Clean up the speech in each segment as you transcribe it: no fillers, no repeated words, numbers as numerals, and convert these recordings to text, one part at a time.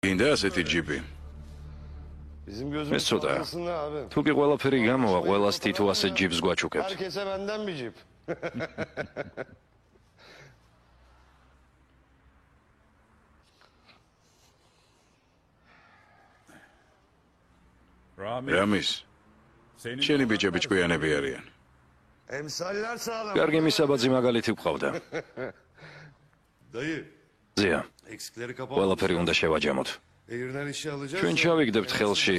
გინდა ასეთი ჯიპი? ეს ცოტა. თუ კი ყველაფერი გამოვა, ყველას თითო ასეთ ჯიპს გვაჩუქებთ. რამის, შენი ბიჭები ჭკვიანები არიან. კარგი მისაბაძი მაგალითი გვყავდა. ზია, ყველაფერი უნდა შევაჯამოთ. ჩვენ ჩავიგდებთ ხელში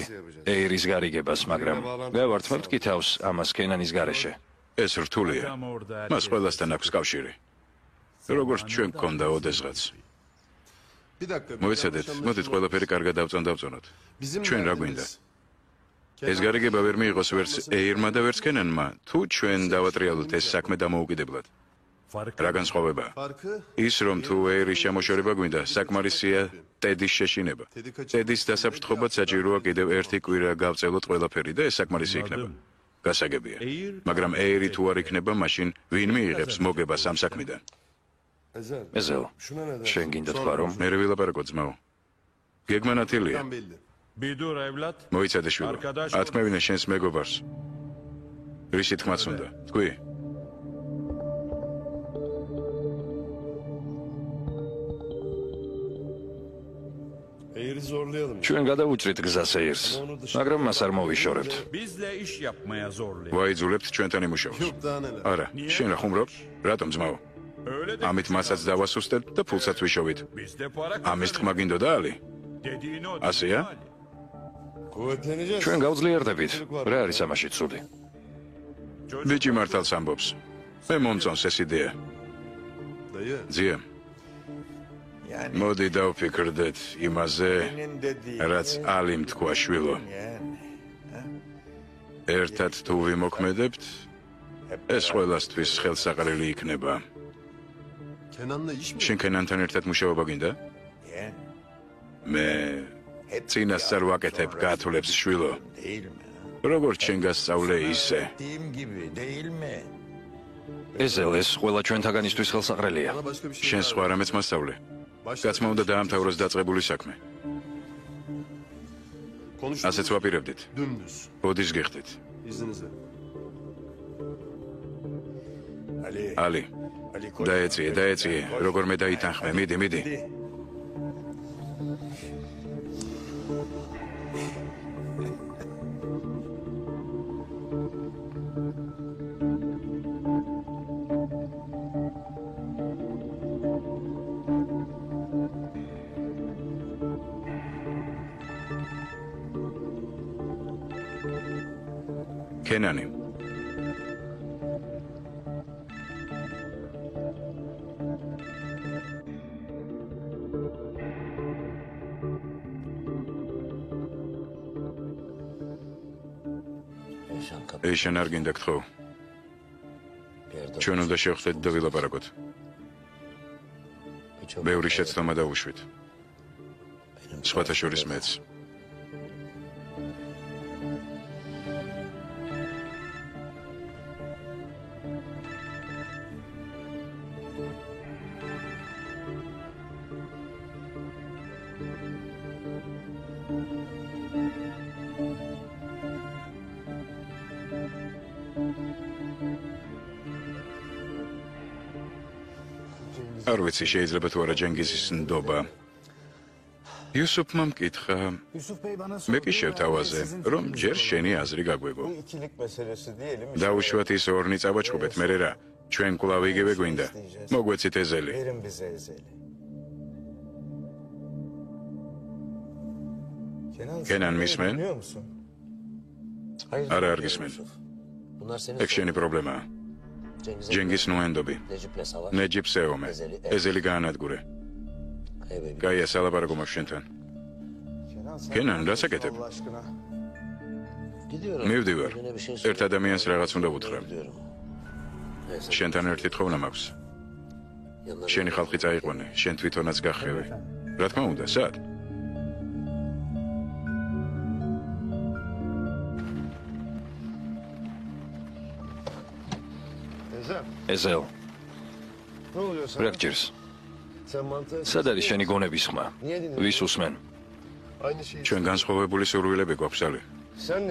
ეირის გარიგებას, მაგრამ გავართმევთ კი თავს ამას კენანის გარეშე. ეს რთულია. მას ყველასთან აქვს კავშირი. როგორც ჩვენ გქონდა ოდესღაც. მოიცადეთ, მოდით ყველაფერი კარგად დავწონოთ. ჩვენ რა გვინდა? ეს გარიგება ვერ მიიღოს ვერც ეირმა და ვერც კენანმა, თუ ჩვენ დავატრიალოთ ეს საქმე დამოუკიდებლად. რა განსხვავება? ის რომ თუ ეირის შემოშორება გვინდა, საკმარისია ტედის შეშინება. ტედის დასაფრთხობად საჭიროა კიდევ ერთი კვირა გავწელოთ ყველაფერი და ეს საკმარისი იქნება. გასაგებია. მაგრამ ეირი თუ არ იქნება, მაშინ ვინ მიიღებს მოგებას ამ საქმიდან? ეზელ, შენ გინდა თქვა რომ მე ვილაპარაკო ძმაო. გეგმანათილია. მოიცადე შვილო, ათმევინე შენს მეგობარს. რისი თქმაც უნდა, თქვი? ჩვენ გადავუჭრით გზას ეირს, მაგრამ მას არ მოვიშორებთ. ვაიძულებთ ჩვენთან იმუშაოს. არა, შენ რა ხუმრობ? რატომ ძმაო? ამით მასაც დავასუსტებთ და ფულსაც ვიშოვით. ამის თქმა გინდოდა ალი? ასეა? ჩვენ გავძლიერდებით. რა არის ამაში ცუდი? ბიჭი მართალს ამბობს. მე მომწონს ეს იდეა. ზია. მოდი დავფიქრდეთ იმაზე, რაც ალიმ თქვა შვილო. ერთად თუ ვიმოქმედებთ, ეს ყველასთვის ხელსაყრელი იქნება. შენ კენანთან ერთად მუშაობა გინდა? მე წინასწარ ვაკეთებ გათვლებს შვილო. როგორც შენ გასწავლე ისე. ეზელ, ეს ყველა ჩვენთაგანისთვის ხელსაყრელია. შენ სხვა რამეც მასწავლე. კაცმა უნდა დაამთავროს დაწყებული საქმე. ასეც ვაპირებდით. ბოდის გიხდით. ალი, დაეწიე, როგორ მე დაითანხმე, მიდი. კენანი. ეშენ არ გინდა გთხოვ. ჩვენ უნდა შევხვდეთ და ვილაპარაკოთ. ბევრი შეცდომა დავუშვით. სხვათა შორის მეც. არ ვიცი, შეიძლება თუ არა ჯენგიზის ნდობა. იუსუფმა მკითხა, მე კი შევთავაზე, რომ ჯერ შენი აზრი გაგვეგო. დაუშვათ ის ორნი წავაჩხუბეთ, მერე რა, ჩვენ კვლავ იგივე გვინდა. მოგვეცით ეზელი. კენან მისმენ? არა არ გისმენ. ეგ შენი პრობლემაა. ჯენგის ნუენდობი. ნეჯიბ სეომე. ეზელი გაანადგურე. გაია სალაპარაკო მაქვს შენთან. კენან, რას აკეთებ? მივდივარ. ერთ ადამიანს რაღაც უნდა ვუთხრა. შენთან ერთი თხოვნა მაქვს. შენი ხალხი წაიყვანე, შენ თვითონაც გახევი. რა თქმა უნდა, სად? ეზელ. რა გჭირს? სად არის შენი გონების ხმა? ვის უსმენ? ჩვენ განსხვავებული სურვილები გვაქვს ალი.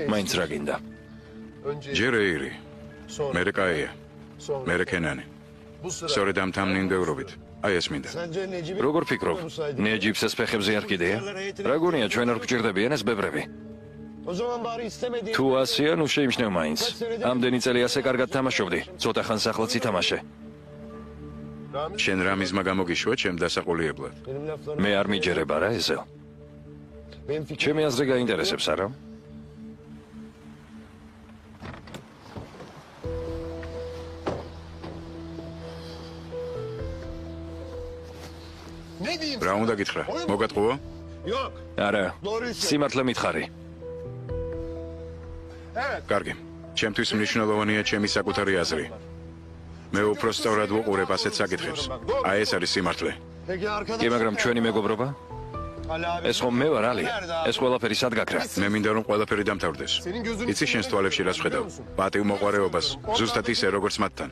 მაინც რა გინდა? ჯერ ეირი, მერე კაია, მერე კენანი. სწორედ ამ თანმიმდევრობით. აი ეს მინდა. როგორ ფიქრობ? ნეჯიბს ეს ფეხებზე არ კიდეა? რა გონია ჩვენ არ გვჭირდებიან ეს ბებრები? თუ ასია, ნუ შეიმჩნევ მაინც. ამდენი წელი ასე კარგად თამაშობდი. ცოტა ხანს ახლაც ითამაშე. შენ რამიზმა გამოგიშვა ჩემ დასაყულიებლად. მე არ მიჯერება რა ეზელ. ჩემი აზრი გაინტერესებს არა? რა უნდა გითხრა? მოგატყუო? არა, სიმართლე მითხარი. კარგი. ჩემთვის მნიშვნელოვანია ჩემი საკუთარი აზრი. მე უფრო სწორად ვუყურებ ასეთ საკითხებს. აი ეს არის სიმართლე. კი, მაგრამ ჩვენი მეგობრობა? ეს ხომ მე ვარ, ალი? ეს ყველაფერი სად გაქრა? მე მინდა რომ ყველაფერი დამთავრდეს. იცი შენს თვალებში რას ხედავ? პატივმოყვარეობას, ზუსტად ისე როგორც მათთან.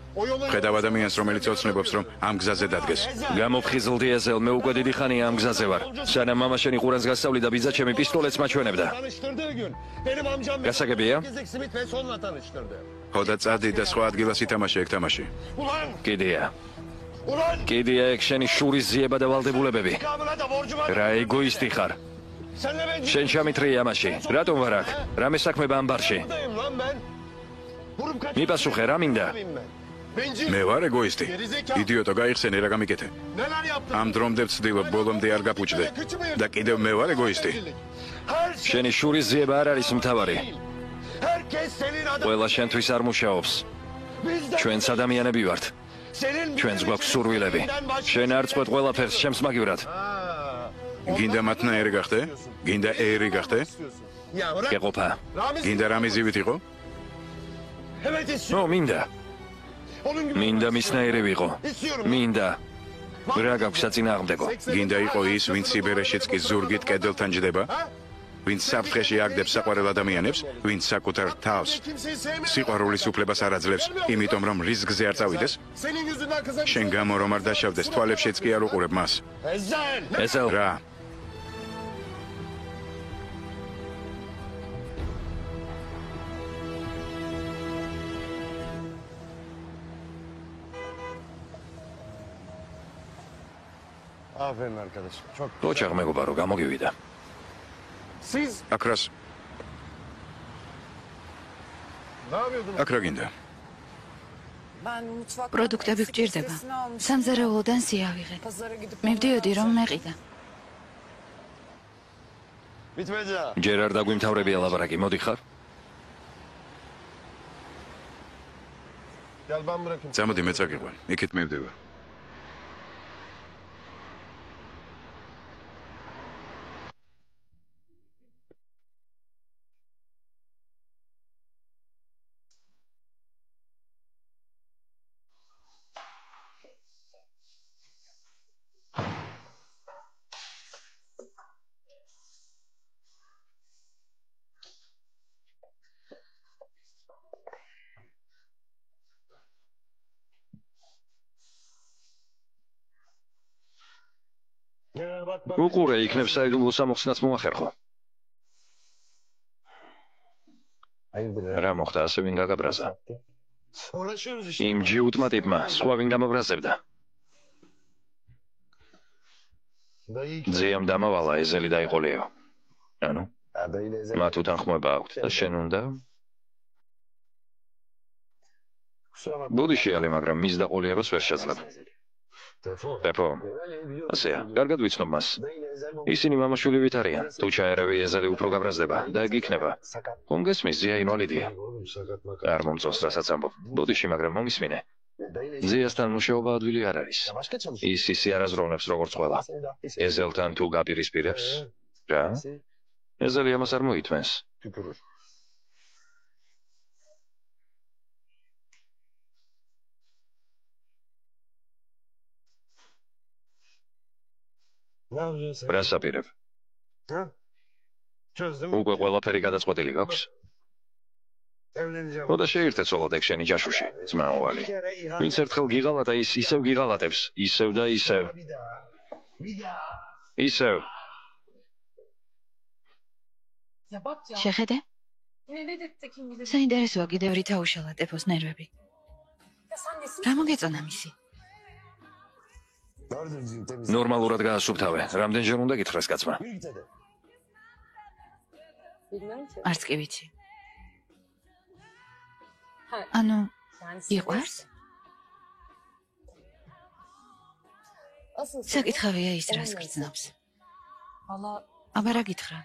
ხედავ ადამიანს, რომელიც ოცნებობს რომ ამ გზაზე დადგეს. გამოფხიზლდი ეზელ, მე უკვე დიდი ხანია ამ გზაზე ვარ. სანამ მამა შენი ყურანს გასწავლიდა, ბიძა ჩემი პისტოლეტს მაჩვენებდა. გასაგებია? ხო და წადი და სხვა ადგილას ითამაშე ეგ თამაში. კიდია. კიდია ეგ შენი შურის ზიება და ვალდებულებები. რა ეგოისტი ხარ. შენ ჩამithრია ამაში. რატომ ვარ აქ? რამე საქმე ამ ბარში? მიპასუხე, რა მინდა? მე ვარ ეგოისტი. იდიოტო, გაიხსენე რა გამიკეთე. ამ დრომდე ვცდილობ ბოლომდე არ გაფუჭდე. და კიდევ მე ვარ ეგოისტი. შენი შურის ზიება არ არის მთავარი. ყველა შენთვის არ მუშაობს. ჩვენც ადამიანები ვართ. ჩვენს გვაქვს სურვილები. შენ არ წყვეტ ყველაფერს ჩემს მაგივრად. გინდა მათნაირი გახდე? გინდა ეირი გახდე? გეყოფა. გინდა რამიზივით იყო? ნო, მინდა. მინდა მისნაირი ვიყო. მინდა. რა გაქვს საწინააღმდეგო? გინდა იყო ის, ვინც სიბერეშიც კი ზურგით კედელთან ჯდება? ვინც საფრთხეში აგდებს საყვარელ ადამიანებს, ვინც საკუთარ თავს სიყვარულის უფლებას არ აძლევს, იმიტომ რომ რისკზე არ წავიდეს? შენ გამო რომ არ დაშავდეს, თვალებშიც კი არ უყურებ მას. ეზელ. რა? ოჩაღ მეგობარო, გამოგივიდა. აკრას. აკრა გინდა. პროდუქტები გჭირდება. სამზარეულოდან სიავიღე. მივდიოდი რომ მეყიდა. ჯერ არ დაგვიმთავრებია ლაბარაკი, მოდი ხარ? წამოდი მე წაგიყვან. იქით მივდივარ. უყურე, იქნებ საიდუმლო სამოხსნაც მოახერხო. რა მოხდა, ასე ვინ გაგაბრაზა? იმ ჯიუტმა ტიპმა, სხვა ვინ გამობრაზებდა? ძიამ დამავალა, ეზელი დაიყოლიო. ანუ, მათ უთანხმოება აქვთ და შენ უნდა? ბუდიში ალი, მაგრამ მის დაყოლიებას ვერ შეძლებ. პეპო, ასეა, კარგად ვიცნობ მას. ისინი მამაშვილივით არიან. თუ ჩაერევი ეზელი უფრო გაბრაზდება და ეგ იქნება. ხომ გესმის, ზია ინვალიდია. არ მომწონს რასაც ამბობ. ბუდიში, მაგრამ მომისმინე. ზიასთან მუშაობა ადვილი არ არის. ის ისე არაზროვნებს როგორც ყველა. ეზელთან თუ გაპირისპირებს? რა? ეზელი ამას არ მოითმენს. რას აპირებ? უკვე ყველაფერი გადაწყვეტილი გაქვს? ხო და შეირთე ცოლად ეგ შენი ჯაშუში, ძმაოვალი. ვინც ერთხელ გიღალატა, ის ისევ გიღალატებს, ისევ და ისევ. ისევ. შეხედე? საინტერესოა კიდევ რით აუშალა ტეფოს ნერვები. რა მოგეწონა მისი? ნორმალურად გაასუფთავე. რამდენჯერ უნდა გითხრას კაცმა? არც კი ვიცი. ანუ იყვარს? საკითხავია ის რას გრძნობს. აბა რა გითხრა?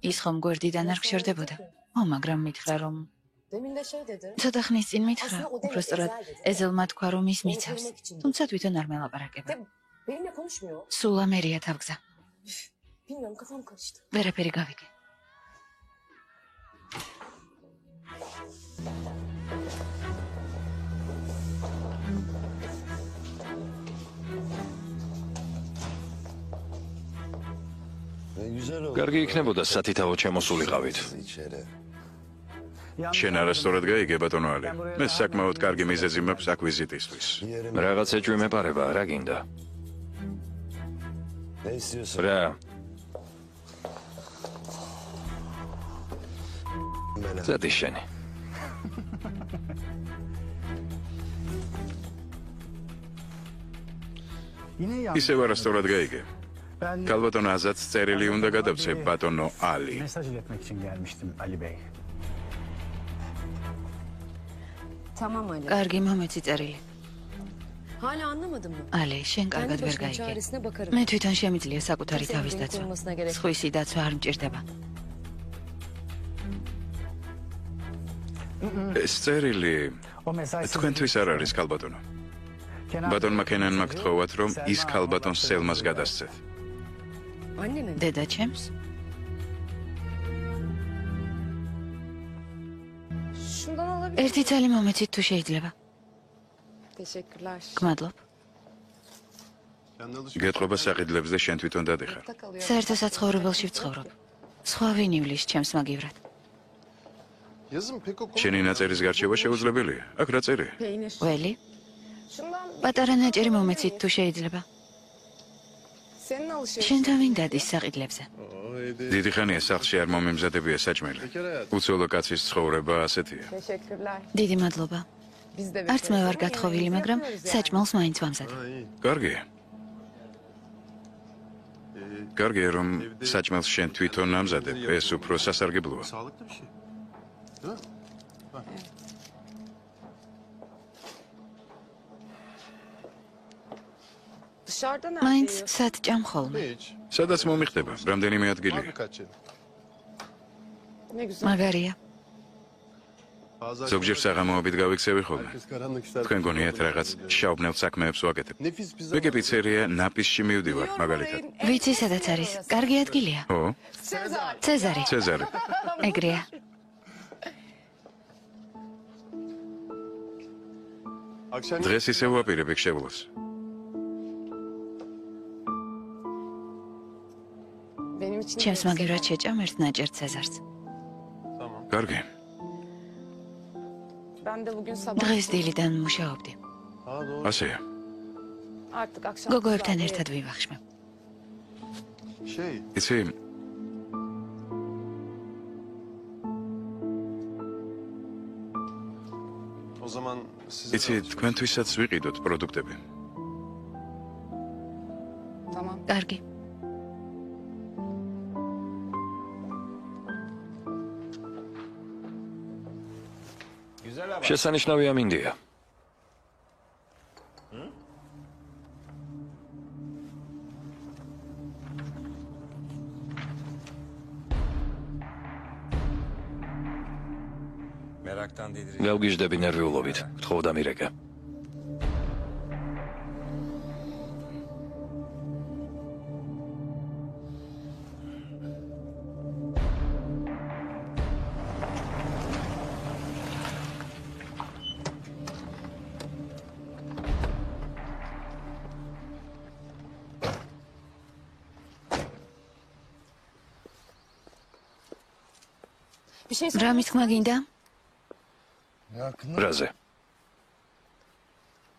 ის ხომ გვერდიდან არ გშორდებოდა? მაგრამ მითხრა რომ ცოტა ხნის წინ მითხრა, უბრალოდ ეზელმა თქვა რომ ის მიცავს, თუმცა თვითონ არ მელაპარაკება. სულ ამერია თავგზა. ვერაფერი გავიგე. კარგი იქნებოდა სათითაო ჩემოსულიყავით. შენ არასწორად გაიგე ბატონო ალი. მე საკმაოდ კარგი მიზეზი მაქვს აქ ვიზიტისთვის. რაღაც ეჭვი მეპარება, რა გინდა? რა? ზედი შენი. ისევ არასწორად გაიგე. Kalbatono azat წერილი უნდა გადავწე ბატონო ალი. Mesaj iletmek için gelmiştim Ali Bey. Tamam Ali. კარგი მომეცი წერილი. Hala anlamadın mı? ალი, შენ კარგად ვერ გაიგე. Çaresine bakarım. მე თვითონ შემიძლია საკუთარი თავის დაცვა. სხვისი დაცვა არ მჭირდება. ეს წერილი O mesaj თქვენთვის არ არის ქალბატონო. ბატონმა კენანმა გთხოვათ რომ ის ქალბატონს სელმას გადასცეთ. Anne mi? დედა ჩემს? Şundan alabilir ერთი წელი მომეცით თუ შეიძლება. Teşekkürler. გმადლობ. გეტყობა საყიდლებს და შენ თვითონ დადიხარ. საერთო საცხოვრებელში ვცხოვრობ. სხვა ვინ ივლის ჩემს მაგივრად. შენი ნაწერის გარჩევა შეუძლებელია. აქ რა წერია? Peynir. ველი? Şundan პატარა ნაჭერი მომეცით თუ შეიძლება. senin alışverişin. შენ თავინ დადის საყიდლებზე. დიდი ხანია სახლში არ მომემზადებია საჭმელი. უცოლო კაცის ცხოვრება ასეთია. Teşekkürler. დიდი მადლობა. Biz de არც მე ვარ გათხოვილი, მაგრამ საჭმელს მაინც ვამზადებ. კარგია. კარგია რომ საჭმელს შენ თვითონ ამზადებ. ეს უფრო სასარგებლოა. Sağlıklı bir şey. Değil mi? Dışarıda მაინც nerede? სად ჭამ ხოლმე. Hiç. სადაც მომიხდება, რამდენიმე ადგილია. Abi kaç yıl? Ne güzel. მაგარია. Bazen ზოგჯერ საღამოობით გავიქცევი ხოლმე. herkes karanlık işler. თქვენ გონიათ რაღაც შავბნელ საქმეებს ვაკეთებ. Nefis pizza. ვეგე პიცერია ნაპისში მივდივარ, მაგალითად. ვიცი სადაც არის. კარგი ადგილია. ო, Sezar. ცეზარი. ცეზარი. ეგრეა. Akşam დღეს ისე ვაპირებ იქ შევლას. Benim için. ჩემს მაგივრად შეჭამ ერთ ნაჭერ ცეზარს. Tamam. კარგი. Ben de bugün sabah. დღეს დილიდან მუშაობდი. Ha doğru. ასეა. Artık akşam. გოგოებთან ერთად ვივახშმებ. Şey, იცი, o zaman size იცი, თქვენთვისაც ვიყიდოთ პროდუქტები. Tamam. კარგი. შესანიშნავი ამინდია. გავგიჟდები ნერვიულობით, გთხოვდა მირეკა. Bir şey რა მithქმა გინდა? რაზე?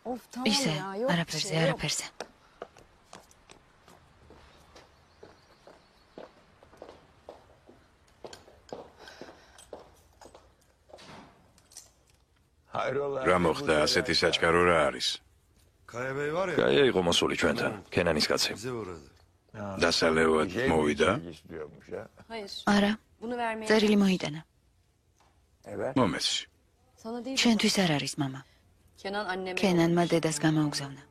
Of tamam ისე, ya. Yok bir არაფერზე, şey. Yok. არაფერზე. რა მოხდა, ასეთი საჩქარო რა არის? კაია იყო მოსული ჩვენთან, კენანის კაცი. დასალევად მოვიდა? არა, წერილი მოიტანა. მომეცი. ჩვენთვის არ არის მამა. კენანმა დედას გამოუგზავნა.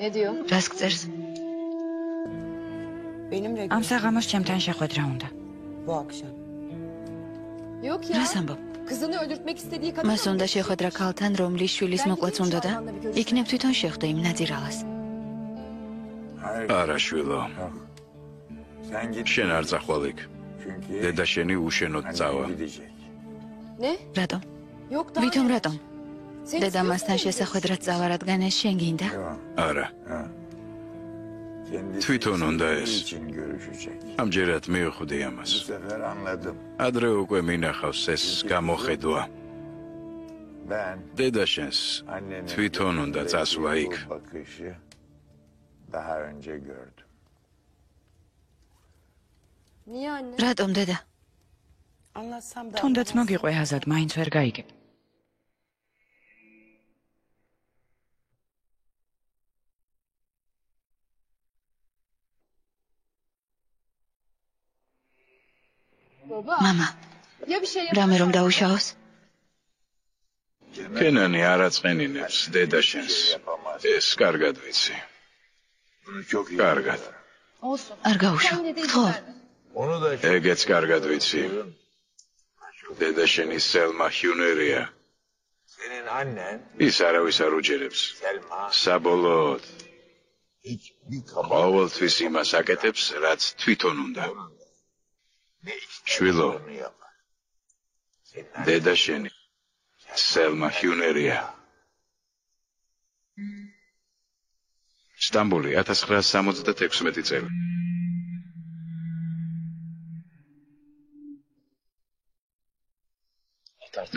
Ne diyor? რას გწერს? ამ საღამოს ჩემთან შეხვედრა უნდა. Yok ya. რას ამბობ? Kızını öldürtmek istediği kadın. მას უნდა შეხვედრა ქალთან, რომლის შვილის მოკლაც უნდა და იქნებ თვითონ შეხვდა იმ ნაძირალას. არა შვილო. შენ არ წახვალ იქ. დედა შენი უშენოდ წავა. Ne? რატომ? Yok daha. ვითომ რატომ? დედა მასთან შესახვედრად წავა, რადგან ეს შენ გინდა? არა. თვითონ უნდა ეს. ამჯერად მივხვდი ამას. ადრე უკვე მინახავს ეს გამოხედვა. დედა შენს თვითონ უნდა წასვლა იქ. Niye anne? რატომ დედა? თუნდაც მოგიყვე აზად, მაინც ვერ გაიგებ. მამა, Ya bir şey რამე რომ დაუშაოს? კენანი არ აწყენინებს დედა შენს. ეს კარგად ვიცი. კარგად. olsun. არ გაუშო. გთხოვ, ეგეც კარგად ვიცი. დედა შენი სელმა ჰიუნერია. ის არავის არ უჯერებს. საბოლოოდ ყოველთვის იმას აკეთებს, რაც თვითონ უნდა. შვილო, დედა შენი სელმა ჰიუნერია. სტამბოლი 1976 წელი.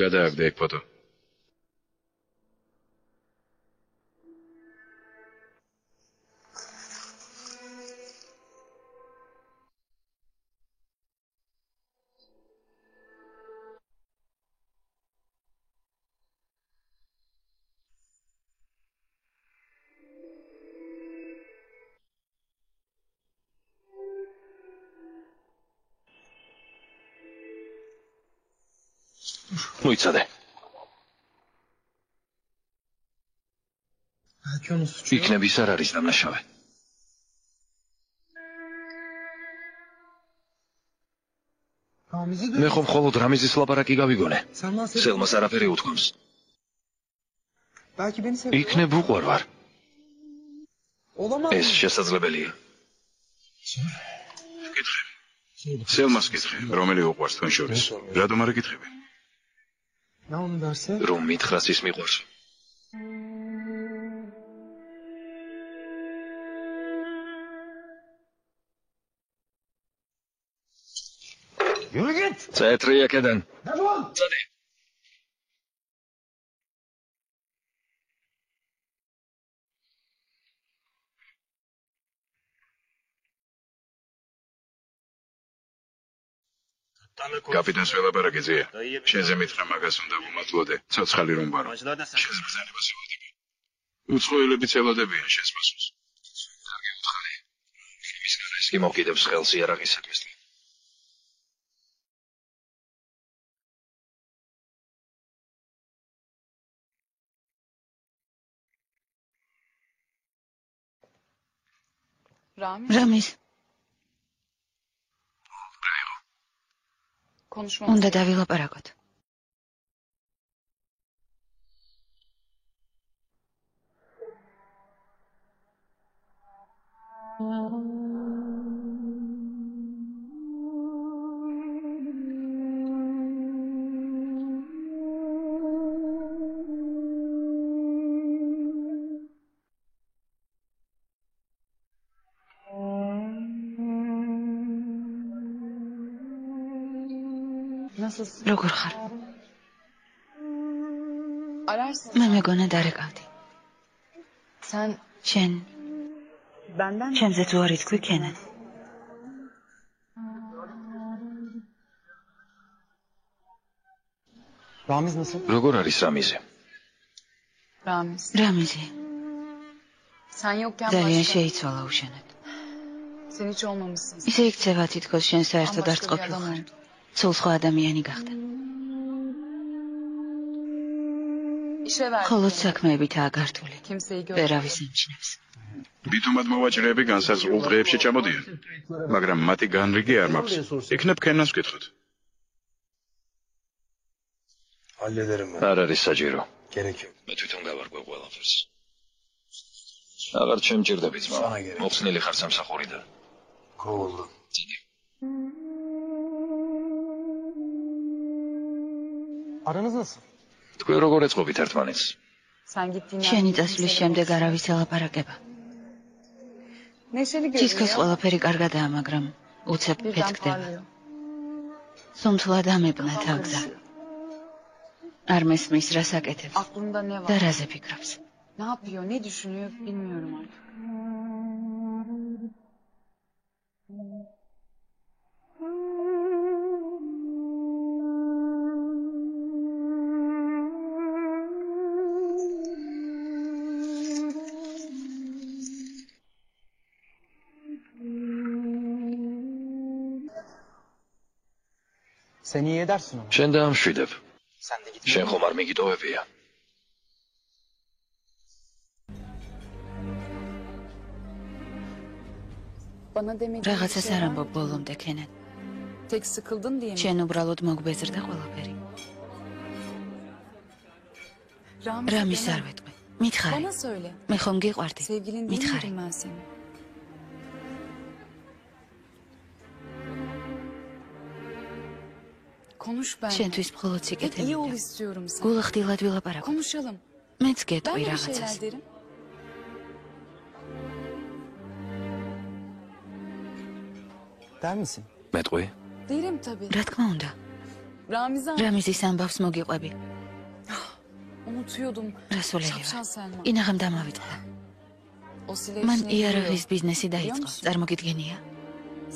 გადააგდე ეგ ფოტო. მოიცადე. იქნების არ არის დამნაშავე. მე ხომ მხოლოდ რამიზის ლაპარაკი გავიგონე. სელმას არაფერი უთქვამს. იქნებ უყვარ ვარ. ეს შესაძლებელია. კითხე. სელმას კითხე, რომელი უყვარს თქვენ შორის? რატომ არ ეკითხები? რომ მითხრას ის მიყვარს. წეთრი აქედან. წადი. კაპიტანს ველაპარაკეძია. შენზე მითხრა მაგას უნდა ვუმატლოდე. ცოცხალი რომ ვარო. შენს ბრძანებას ველოდები. უცხოელები ცელოდებიან შენს პასუხს. კარგი უთხარი. იმისგან ეს კი მოკიდებს ხელს იარაღისათვის. რამის? უნდა დავილაპარაკოთ. Nasılsın? როგორ ხარ? Ararsın. მე მეგონა დარეკავდი. Sen შენ benden ჩემზე თუ არ ითქვი კენან? Ramiz nasıl? როგორ არის რამიზი? Ramiz. რამიზი, Sen yokken ძალიან başka. შეიცვალა უშენოდ. Sen hiç olmamışsın. ისე იქცევა თითქოს შენ საერთოდ არ Bambaşka bir წყობილ adam ხარ. oldu. სულ სხვა ადამიანი გახდა. İşe verdim. მხოლოდ საქმეებითაა გართული. Kimseyi gör. ვერავის ემჩნევს. ბითუმად მოვაჭრეები განსაზღვრულ დღეებში ჩამოდიან, მაგრამ მათი განრიგი არ მაქვს. იქნებ კენანს ვკითხოთ. Hallederim ben. არ არის საჭირო. Gerek yok. მე თვითონ გავარკვევ ყველაფერს. აღარ შემჭირდები ძმა. მოხსნილი ხარ სამსახურიდან. Kovuldu. Aranız nasıl? თქვენ როგორ ეწყობით ერთმანეთს? Sen gittiğinden შენი beri წასვლის kimseyle შემდეგ konuşmadım. არავის ელაპარაკება. Neşeli თითქოს görünüyor. ყველაფერი კარგადაა, მაგრამ უცებ Birden ფეთქდება. parlıyor. სუნთლად ამებნა თაგზა. არ მესმის რას აკეთებს Aklında ne და var? რაზე ფიქრობს. Ne yapıyor, ne düşünüyor bilmiyorum artık. Sen iyi edersin onu. შენ დაამშვიდებ. Sen de git. შენ ხომ არ მიგიტოვებია? Bana demediğin bir რაღაცას şey არ var ამბობ mı? ბოლომდე კენან. Tek sıkıldın diye mi? შენ უბრალოდ მოგბეზრდა ყველაფერი. Ramiz რამის deme. არ ვეტყვი. მითხარი, Bana söyle. მე ხომ გიყვარდი? Sevgilin değil მითხარი. miydim ben senin? Konuş benimle. შენთვის მხოლოდ Hep iyi ol სიკეთებია. istiyorum sen. გულახდილად ვილაპარაკო. Konuşalım. მეც Ben გეტყვი de bir რაღაცას. şeyler derim. Der misin? მეტყვი? Derim tabii. რა თქმა უნდა. Ramizan. რამიზის ამბავს მოგიყვები. Unutuyordum. რასულელი Şapşal ვარ. Selma. ინაღამ დამავიწყდა. O silah მან işine იარაღის giriyor. ბიზნესი Biliyor დაიწყო. musun? წარმოგიდგენია?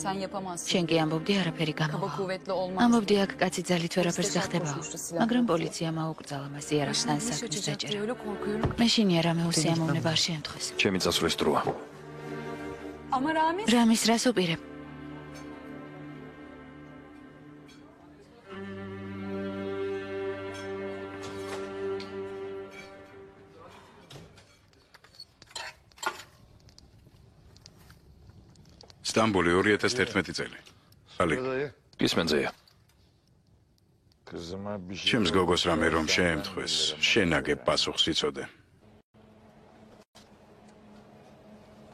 Sen yapamazsın. შენ კი ამბობდი არაფერი Kaba გამოვა. kuvvetli olmaz. ამბობდი აქ კაცი ძალით ვერაფერს Ekstra გახდებაო. koşmuştu silah. მაგრამ პოლიცია მაუკრძალა მას იარაღთან Başına bir iş საქმის açacak diye დაჭერა. öyle korkuyorum. მეშინია რამე უსიამოვნება არ შეემთხეს. ჩემი წასვლის დროა. Ama Ramiz. რამის რას უპირებ? სტამბოლი 2011 წელი. ალი, Dayı. გისმენზეა. Kızıma bir şey ჩემს გოგოს რამე რომ შეემთხვეს, შენაგებ პასუხს იცოდე.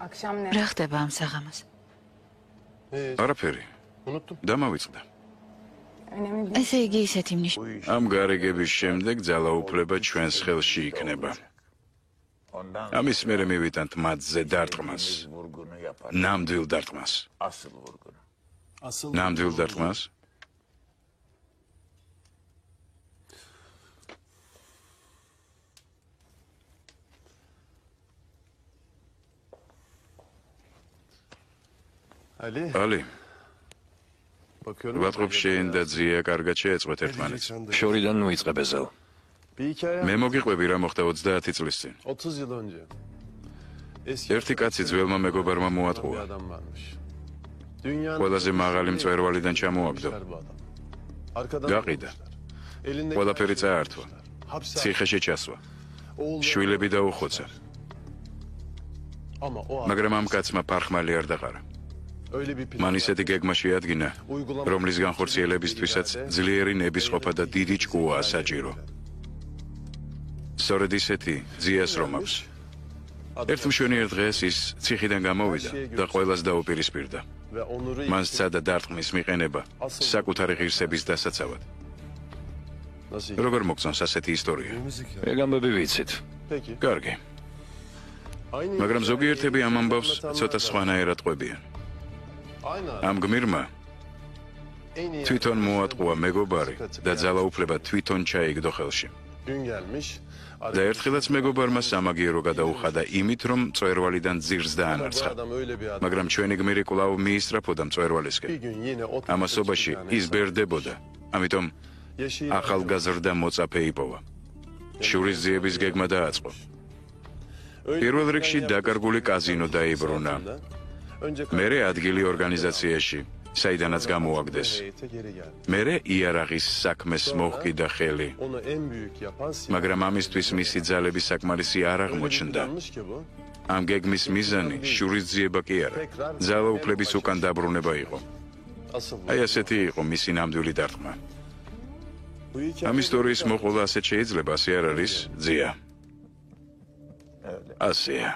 Akşam ne? რა ხდება ამ საღამოს? არაფერი, Unuttum. დამავიწყდა. Önemli bir ესე იგი ისეთი ნიშნ. ამ გარიგების შემდეგ ძალაუფლება ჩვენს ხელში იქნება. ამის მერე მივიტანთ მათზე დარტყმას. ნამდვილ დარტყმას. ნამდვილ დარტყმას? Ali. ალი, Bakıyorum. ვატყობ შენ და ძია კარგად შეეწყვეთ ერთმანეთს. შორიდან მოიწყე ზელ. Bir hikaye. მე მოგიყვები რა მოხდა 30 წლის წინ. 30 yıl önce. Eski ერთი კაცი ძველმა მეგობარმა bir მოატყუა. adam varmış. Dünyanın ყველაზე მაღალი მწვერვალიდან ჩამოაგდო. Arkadan გაყიდა. elinde ყველაფერი წაართვა. hapse ციხეში ჩასვა. oğlu შვილები დაუხოცა. ama o მაგრამ ამ კაცმა ფარხმალი არ დაყარა. öyle bir plan. მან ისეთი გეგმა შეადგინა, რომლის განხორციელებისთვისაც ძლიერი ნებისყოფა და დიდი ჭკუაა საჭირო. სწორედ ისეთი ძიას რომ აქვს. ერთ მშვენიერ დღეს ის ციხიდან გამოვიდა და ყველას დაუპირისპირდა. Ve onuru მან სცადა დარტყმის მიყენება საკუთარი ღირსების დასაცავად. nasıl? როგორ მოგწონს ასეთი ისტორია? ეგ ამბები ვიცით. Peki. კარგი, Aynı მაგრამ ზოგიერთები ამ ამბავს ცოტა სხვანაირად ყვებიან. Aynı ამ გმირმა თვითონ მოატყუა მეგობარი და ძალაუფლება თვითონ ჩაიგდო ხელში. Gün gelmiş. და ერთხელაც მეგობარმა სამაგიერო გადაუხადა იმით, რომ მწვერვალიდან ძირს დაანარცხა. Adam öyle bir adam. მაგრამ ჩვენი გმირი კვლავ მიისწრაფოდა მწვერვალისკენ. Bir gün yine o ამასობაში ის ბერდებოდა. ამიტომ ახალგაზრდა მოწაფე იპოვა. შურისძიების გეგმა დააწყო. პირველ რიგში დაკარგული კაზინო დაიბრუნა. მერე ადგილი ორგანიზაციაში, საიდანაც გამოაგდეს. მერე იარაღის საქმეს მოჰკიდა ხელი. onu en büyük yapan მაგრამ ამისთვის მისი ძალები საკმარისი არ აღმოჩნდა. ki bu. ამ გეგმის მიზანი შურისძიება კი არა, ძალაუფლების უკან დაბრუნება იყო. Asıl აი ასეთი იყო მისი ნამდვილი დარტყმა. bu hikaye ამ ისტორიის მოყოლა ასეთ შეიძლება, ასე არ არის, ძია. ასეა.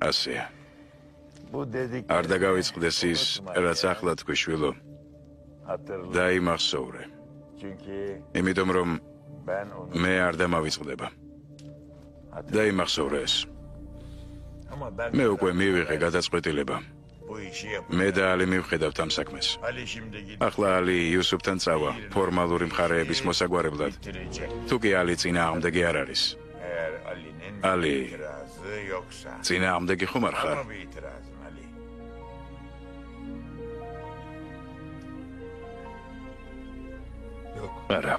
ასეა. არ დაგავიწყდეს ის, რაც ახლა თქვი შვილო. დაიმახსოვრე. იმიტომ რომ მე არ დამავიწყდება. დაიმახსოვრე ეს. მე უკვე მივიღე გადაწყვეტილება. მე და ალი მივხედავთ ამ საქმეს. ახლა ალი იუსუფთან წავა ფორმალური მხარეების მოსაგვარებლად. თუ კი ალი წინააღმდეგი არ არის. ალი წინააღმდეგი ხომ არ ხარ? არა.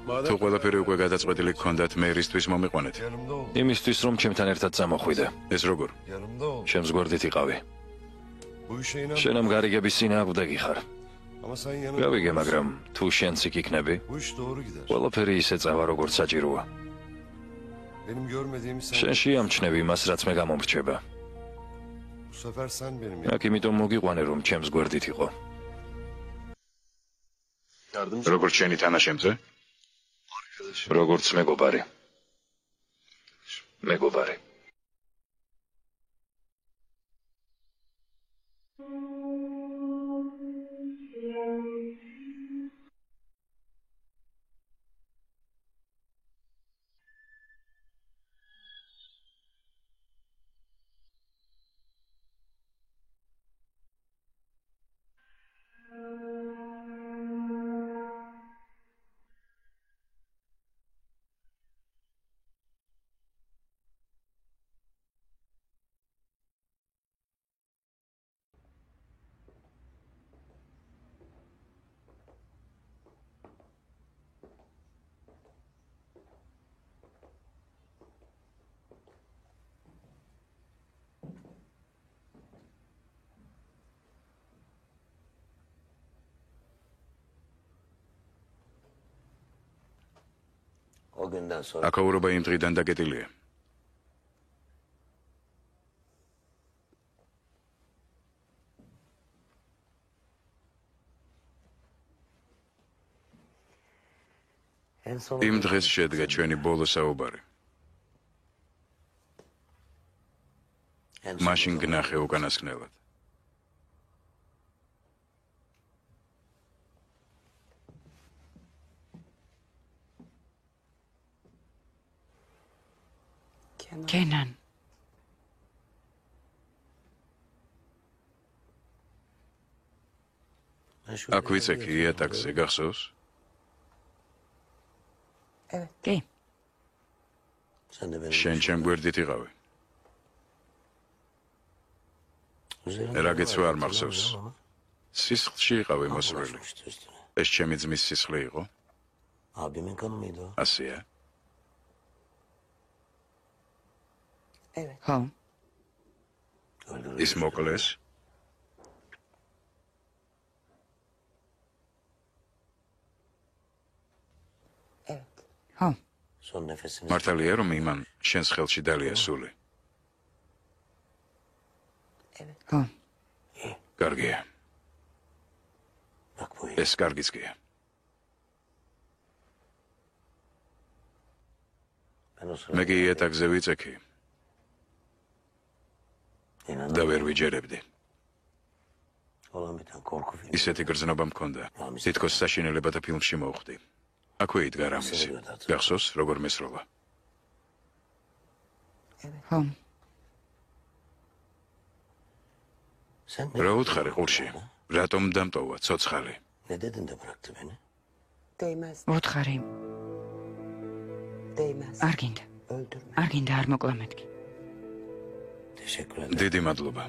თუ ყველაფერი უკვე გადაწყვეტილი გქონდათ, მე ერისთვის მომიყვანეთ. იმისთვის რომ ჩემთან ერთად წამოხვიდე. ეს როგორ? ჩემს გვერდით იყავი. შენ ამ გარიგების წინააღმდეგი ხარ. გავიგე, მაგრამ თუ შენც იქ იქნები, ყველაფერი ისე წავა, როგორც საჭიროა. შენში ამჩნევი იმას, რაც მე გამომრჩება. აქ იმიტომ მოგიყვანე, რომ ჩემს გვერდით იყო. როგორც შენი თანაშემწე? როგორც მეგობარი. მეგობარი. აკაურობა იმ დღიდან დაკეტილია. იმ დღეს შედგა ჩვენი ბოლო საუბარი. მაშინ გნახე უკანასკნელად. კენან. აქ ვიცექი იატაკზე, გახსოვს? კი. შენ ჩემ გვერდით იყავი. რაგეც არ მახსოვს. სისხლში იყავი მოსვლელი. ეს ჩემი ძმის სისხლი იყო? ასეა. ხო. ის მოკლეს? ხო. მართალია რომ იმან შენს ხელში დალია სული? ხო. კარგია. ეს კარგიც გია. მე კი იატაკზე ვიწექი. და ვერ ვიჯერებდი. ისეთი გრძნობა მქონდა. თითქოს საშინელებათა ფილმში მოვხვდი. აქვე იდგა რამიზი. გახსოვს, როგორ მესროლა? ხო. რა უთხარი ყურში? რატომ დამტოვა ცოცხალი? ვუთხარი. არ გინდა. არ გინდა არ მოკლა მეთქი. დიდი მადლობა.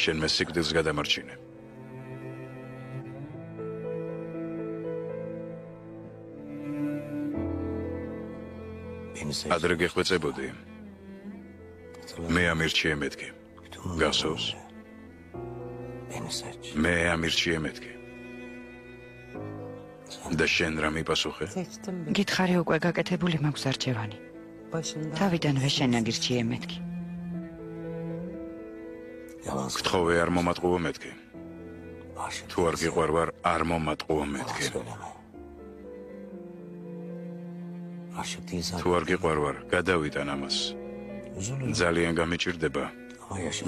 შენ მე სიკვდილს გადამარჩინე. ადრე გეხვეწებოდი. მე ამირჩიე მეთქი. გასავს? მე ამირჩიე მეთქი. და შენ რა მიპასუხე? გითხარი უკვე გაკეთებული მაქვს არჩევანი. თავიდანვე შენ აგირჩიე მეთქი. გთხოვე არ მომატყუო მეთქი. თუ არ გიყვარვარ არ მომატყუო მეთქი. თუ არ გიყვარვარ გადავიტან ამას. ძალიან გამიჭირდება.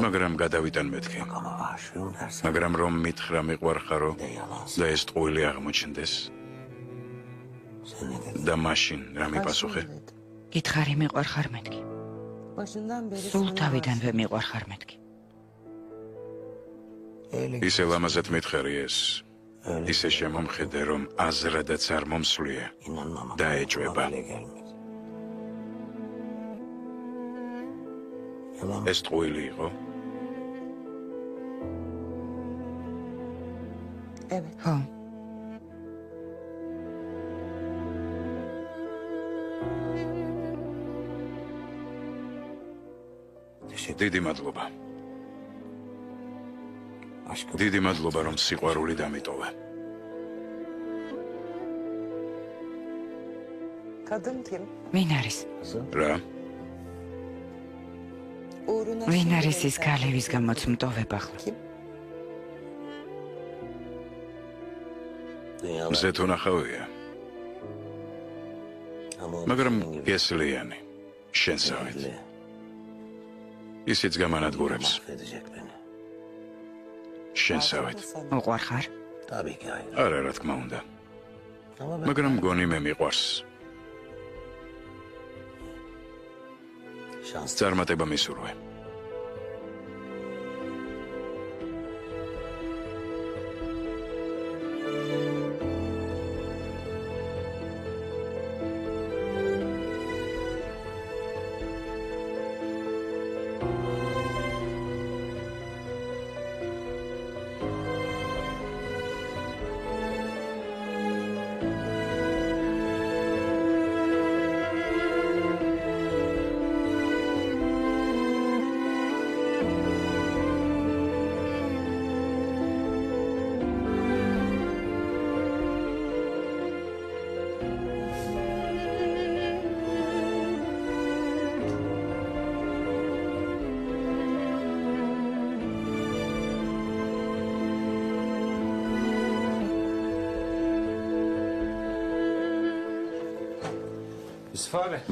მაგრამ გადავიტან მეთქი. მაგრამ რომ მითხრა მიყვარხარო და ეს ტყუილი აღმოჩნდეს. და მაშინ რა მიპასუხე? გითხარი მიყვარხარ მეთქი. სულ თავიდანვე მიყვარხარ მეთქი. ისე ლამაზად მითხარი ეს. ისე შემომხედე რომ აზრადაც არ მომსვლია. დაეჭვება. ეს ტყუილი იყო? ხო. დიდი მადლობა. დიდი მადლობა რომ სიყვარული დამიტოვე. ვინ არის? რა? ვინ არის ის ქალივის გამოც მტოვებ ახლა? მზე თუ ნახავია. მაგრამ გესლიანი. შენსავით. ისიც გამანადგურებს. შენსავით. უყვარხარ? არა, რა თქმა უნდა. მაგრამ მგონი მე მიყვარს. წარმატება მისურვე.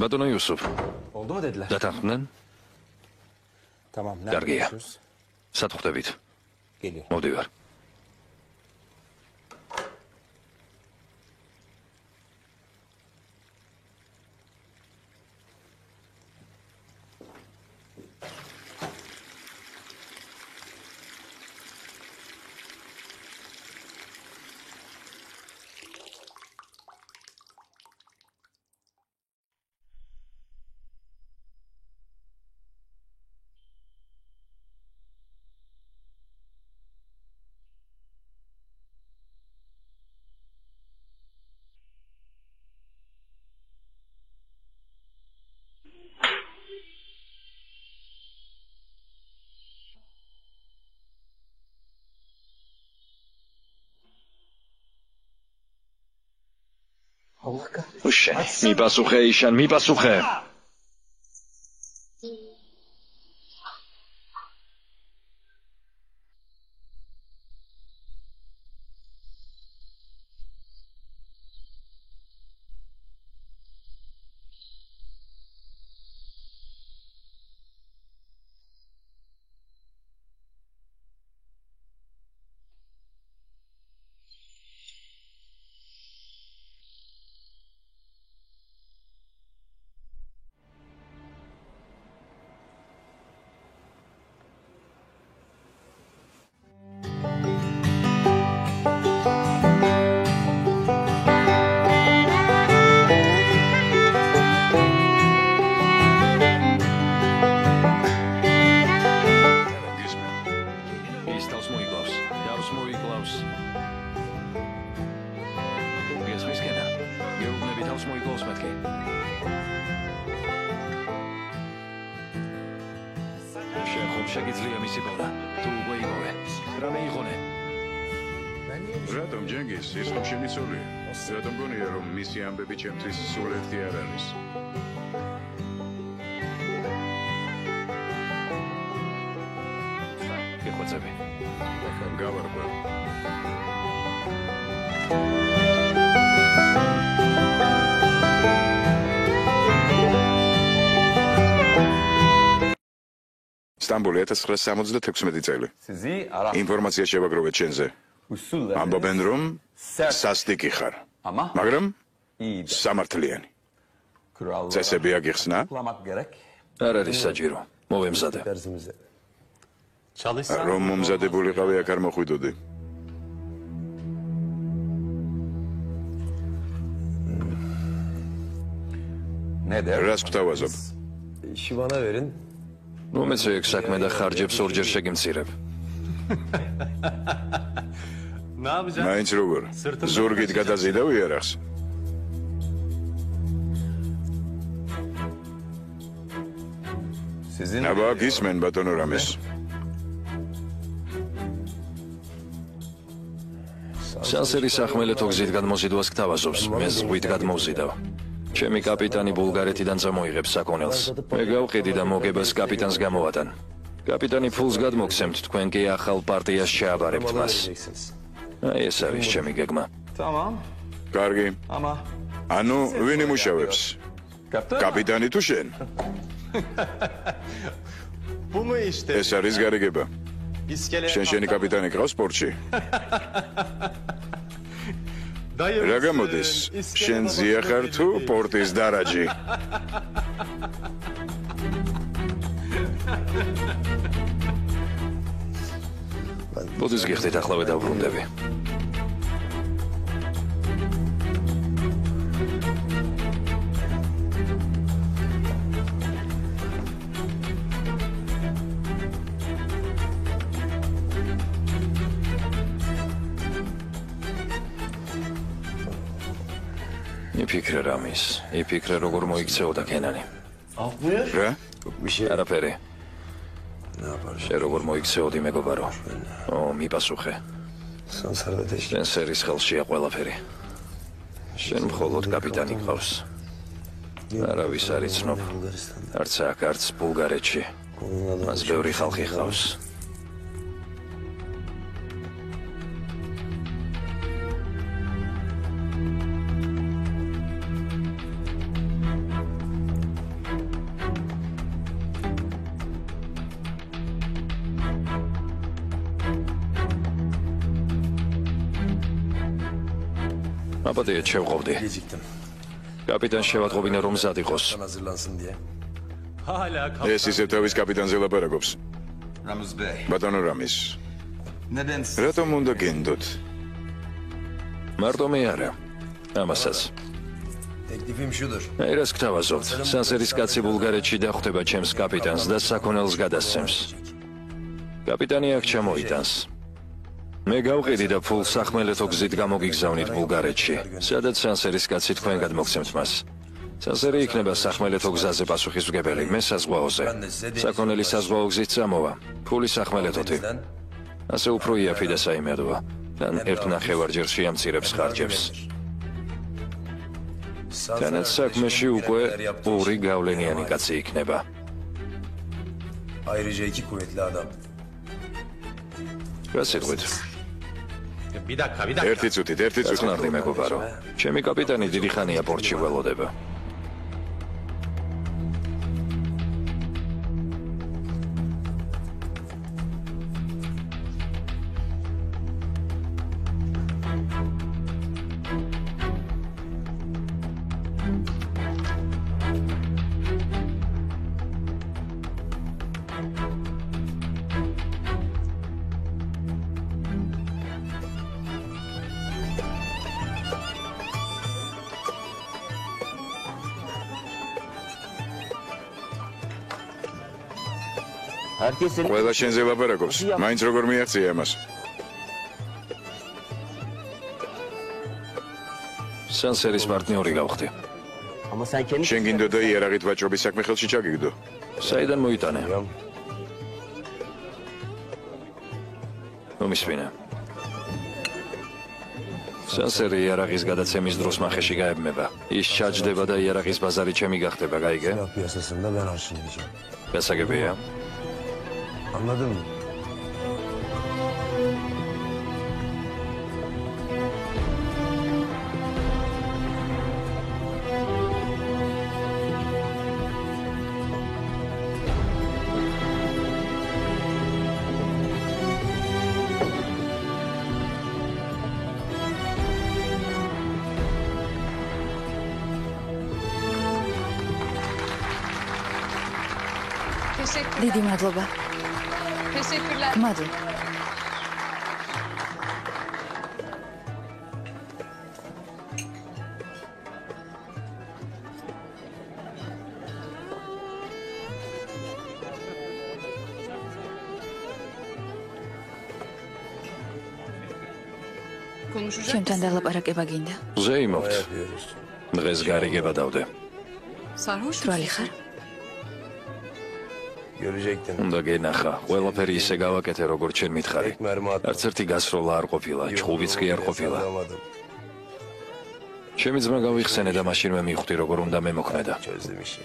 ბატონო იუსუფ. Oldu mu dediler? დათანხმდნენ? Tamam. Dargiye. görüşürüz? სათუხდებით. Geliyor. მოდივარ. უშენ, მიპასუხე იშან, მიპასუხე. თავს მოიგოს მეთქი. შენ ხომ შეგიძლია მისი პოვნა? თუ უკვე იგოვე. რამე იღონე? რატომ ჯენგის ის ხომ შენი სულია? რატომ გონია რომ მისი ამბები ჩემთვის სულ ერთი არ არის? გეხვეწები. გავარკვევ. სტამბოლი 1976 წელი. ინფორმაცია შევაგროვეთ შენზე. ამბობენ რომ სასტიკი ხარ. მაგრამ სამართლიანი. წესები აგიხსნა? არ არის საჭირო. მოვემზადე. რომ მომზადებულიყავი აქ არ მოხვიდოდი. რას გვთავაზობ? Şivana verin. მომეცე ეგ საქმე და ხარჯებს ორჯერ შეგიმცირებ. Ne yapacağız? მაინც როგორ? ზურგით გადაზიდავ იარაღს? Sizin აბა გისმენ ბატონო რამეს. სანსერის სახმელეთო გზით გადმოზიდვას გთავაზობს. მე ზღვით გადმოვზიდავ. ჩემი კაპიტანი ბულგარეთიდან წამოიღებს საკონელს. მე გავყიდი და მოგებას კაპიტანს გამოვატან. კაპიტანი ფულს გადმოგცემთ, თქვენ კი ახალ პარტიას შეაბარებთ მას. აი ეს არის ჩემი გეგმა. Tamam. კარგი. Ama ანუ ვინ იმუშავებს? კაპიტანი თუ შენ? bu mu işte? ეს არის გარიგება. İskele. შენ შენი კაპიტანი ყავს სპორტში? რა გამოდის? შენ ზია ხარ თუ პორტის დარაჯი? მოდის გიხდით ახლავე დავბრუნდები. იფიქრე რამის, იფიქრე როგორ მოიქცეოდა კენანი. რა? არაფერი. შენ როგორ მოიქცეოდი მეგობარო? მიპასუხე. შენ სერის ხელშია ყველაფერი. შენ მხოლოდ კაპიტანი გყავს. არავის არ იცნობ. არც აქ, არც ბულგარეთში. მას ბევრი ხალხი ჰყავს. აბადია შევყავდი. კაპიტანს შევატყობინე რომ მზად იყოს. Hazırlansın diye. ეს ისე თავის კაპიტანზე ლაპარაკობს. Ramuz Bey, ბატონო რამის. neden რატომ უნდა გენდოთ? მარტო მე არა. ამასაც. Teklifim şudur. აი რას გთავაზობთ? სანსერის კაცი ბულგარეთში დახვდება ჩემს კაპიტანს და საკონელს გადასცემს. კაპიტანი აქ ჩამოიტანს. მე გავყიდი და ფულს სახმელეთო გზით გამოგიგზავნით ბულგარეთში, სადაც სანსერის კაცი თქვენ გადმოგცემთ მას. სანსერი იქნება სახმელეთო გზაზე პასუხისმგებელი, მე საზღვაოზე. საკონელი საზღვაო გზით წამოვა, ფული სახმელეთოთი. ასე უფრო იაფი და საიმედოა. თან ერთ ნახევარჯერ შეამცირებს ხარჯებს. თანაც საქმეში უკვე ორი გავლენიანი კაცი იქნება. Ayrıca iki kuvvetli adam. რა სიტყვით? ერთი წუთით, ერთი წუთით. წვნარდი მეგობარო. ჩემი კაპიტანი დიდი ხანია პორტში ველოდება. ყველა შენზე ლაპარაკობს. მაინც როგორ მიაღწია ამას? სანსერის პარტნიორი გავხდი. შენ გინდოდა იარაღით ვაჭრობის საქმე ხელში ჩაგიგდო? საიდან მოიტანე? მომისმინე. სასერი იარაღის გადაცემის დროს მახეში გაებმება. ის ჩაჯდება და იარაღის ბაზარი ჩემი გახდება, გაიგე? გასაგებია? Anladın mı? დიდი მადლობა. Teşekkürler. მადლობა. Konuşacak ჩემთან დალაპარაკება გინდა? ზეიმობთ. დღეს გარიგება დავდე. Sarhoş თვალი ხარ? Görecektin. უნდა გენახა, ყველაფერი ისე გავაკეთე, როგორც შენ მითხარი. Tek mermi attım. არც ერთი გასროლა არ ყოფილა, ჩხუბიც კი არ ყოფილა. ჩემი ძმა გავიხსენე და მაშინვე მივხვდი, როგორ უნდა მემოქმედა. Çözdüm işi.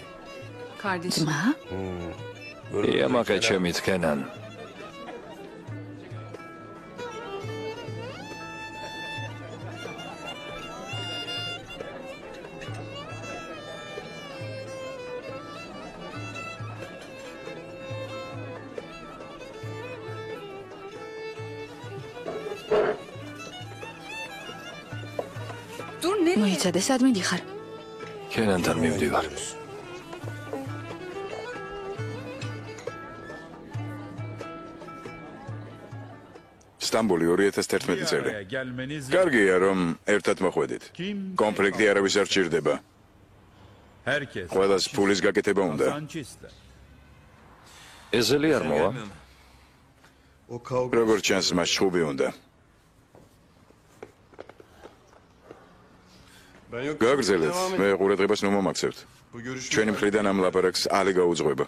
kardeşim. ძმა? იამაყე ჩემი თქენან. Dur nereye? მოიცადე, სად მიდიხარ? ქენანთან მივდივარ. სტამბოლი 2011 წელი. კარგია რომ ერთად მოხვედით. კონფლიქტი არავის არ ჭირდება. ყველას ფულის გაკეთება უნდა. ეზელი არ მოვა? O kavga როგორც ჩანს, მას ჩხუბი უნდა. ben yok. გაგრძელეთ, მე ყურადღებას ნუ მომაქცევთ. Bu görüşme ჩვენი მხრიდან ამ ლაპარაკს ალი გაუძღვება.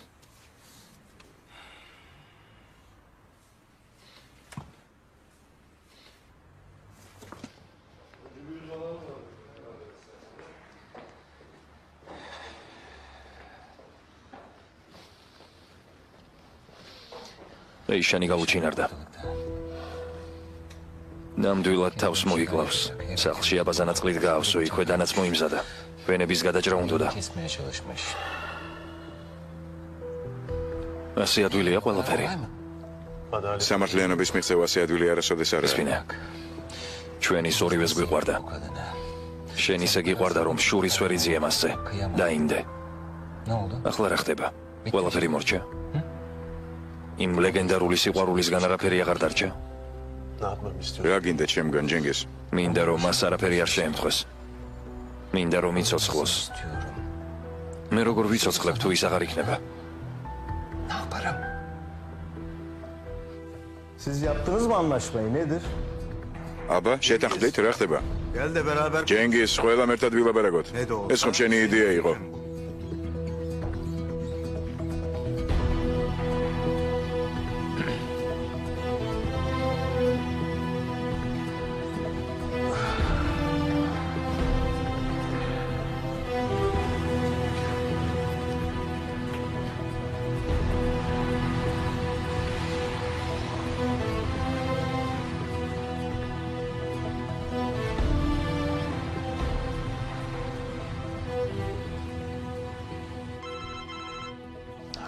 ეიშანი გაუჩინარდა. ნამდვილად თავს მოიკლავს. სახლში აბაზანა წყლით გაავსო, იქვე დანაც მოიმზადა. ვენების გადაჭრა უნდოდა. ასე ადვილია ყველაფერი. სამართლიანობის მიღწევა ასე ადვილი არასოდეს არ არის. სპინა. ჩვენი ორივეს გვიყვარდა. შენ ისე გიყვარდა, რომ შურიც ვერ იძიე მასზე. დაინდე. ახლა რა ხდება? ყველაფერი მორჩა. იმ ლეგენდარული სიყვარულისგან არაფერი აღარ დარჩა. Ne yapmamı istiyorsun? რა გინდა ჩემგან ჯენგის? მინდა რომ მას არაფერი არ შეემთხვეს. მინდა რომ იცოცხლოს. მე როგორ ვიცოცხლებ თუ ის აღარ იქნება? Siz yaptınız mı anlaşmayı? Nedir? აბა, შეთანხმდით რა ხდება? Gel de beraber ჯენგის, ყველამ ერთად ვილაპარაკოთ. ეს ხომ შენი იდეა იყო?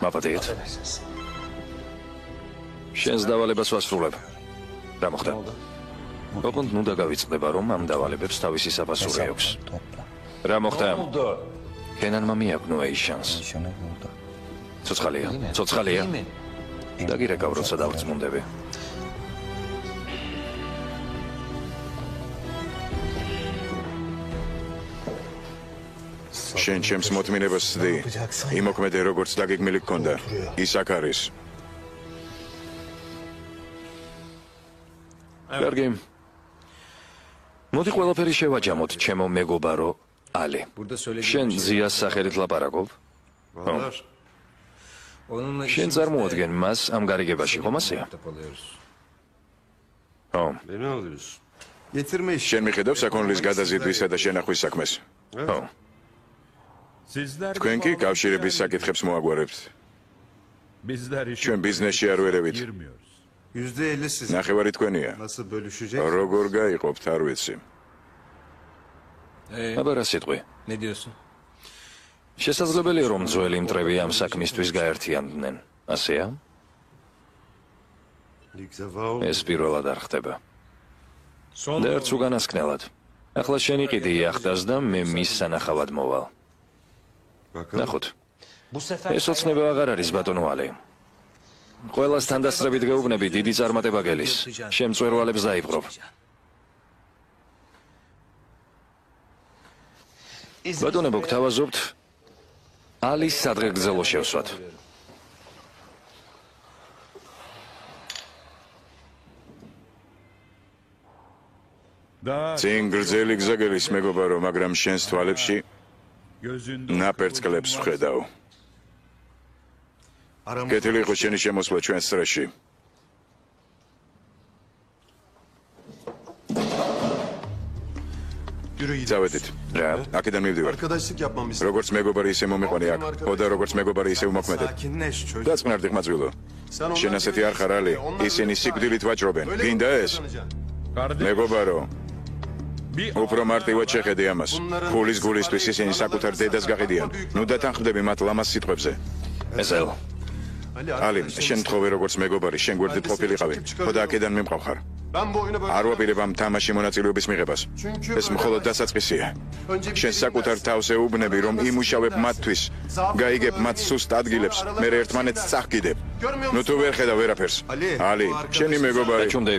მაპატიეთ. შენს დავალებას ვასრულებ. რა მოხდა? ოღონდ ნუ დაგავიწყდება, რომ ამ დავალებებს თავისი საფასური აქვს. რა მოხდა? ქენანმა მიაგნოა ის შანსი. ცოცხალია, ცოცხალია. დაგირეკავ, როცა დავრწმუნდები. შენ ჩემს მოთმინებას ცდი. იმოქმედე როგორც დაგეგმილი გქონდა. ის აქ არის. კარგი. მოდი ყველაფერი შევაჯამოთ, ჩემო მეგობარო ალი. შენ ზიას სახელით ლაპარაკობ? შენ წარმოადგენ მას ამ გარიგებაში, ხომ ასეა? ხო. შენ მიხედავ საქონლის გადაზიდვისა და შენახვის საქმეს? ხო. თქვენ კი კავშირების საკითხებს მოაგვარებთ. ჩვენ ბიზნესში არ ვერევით. ნახევარი თქვენია. როგორ გაიყოფთ, არ ვიცი. აბა რა სიტყვი? შესაძლებელია რომ ძველი მტრები ამ საქმისთვის გაერთიანდნენ, ასეა? ეს პირველად არ ხდება. და არც უკანასკნელად. ახლა შენ იყიდი იახტას და მე მის სანახავად მოვალ. ნახოთ. ეს ოცნება აღარ არის ბატონო ალი. ყველას თანდასწრებით გეუბნები დიდი წარმატება გელის. შემწვერვალებს დაიპყრობ. ბატონებო, გთავაზობთ ალის სადღეგრძელო შევსვათ. წინ გრძელი გზა გელის მეგობარო, მაგრამ შენს თვალებში ნაპერწკლებს ვხედავ. კეთილი იყო შენი შემოსვლა ჩვენს წრეში. წავედით. რა? აქედან მივდივარ. როგორც მეგობარი ისე მომიყვანე აქ. ოდა როგორც მეგობარი ისე უმოქმედე. დაწყნარდი ხმაწვილო. შენ ასეთი არ ხარ ალი. ისინი სიკვდილით ვაჭრობენ. გინდა ეს? მეგობარო. უფრო მარტივად შეხედე ამას. ფულის გულისთვის ისინი საკუთარ დედას გაყიდიან. ნუ დათანხმდები მათ ლამაზ სიტყვებზე. ესელ. ალი, შენ თხოვე როგორც მეგობარი, შენ გვერდით ყოფილიყავი. ხოდა აქედან მიმყავ ხარ. არ ვაპირებ ამ თამაში მონაწილეობის მიღებას. ეს მხოლოდ დასაწყისია. შენ საკუთარ თავს ეუბნები, რომ იმუშავებ მათთვის, გაიგებ მათ სუსტ ადგილებს, მერე ერთმანეთს წაჰკიდებ. ნუ თუ ვერ ხედავ ვერაფერს. ალი, შენი მეგობარი. დაჩუნდე.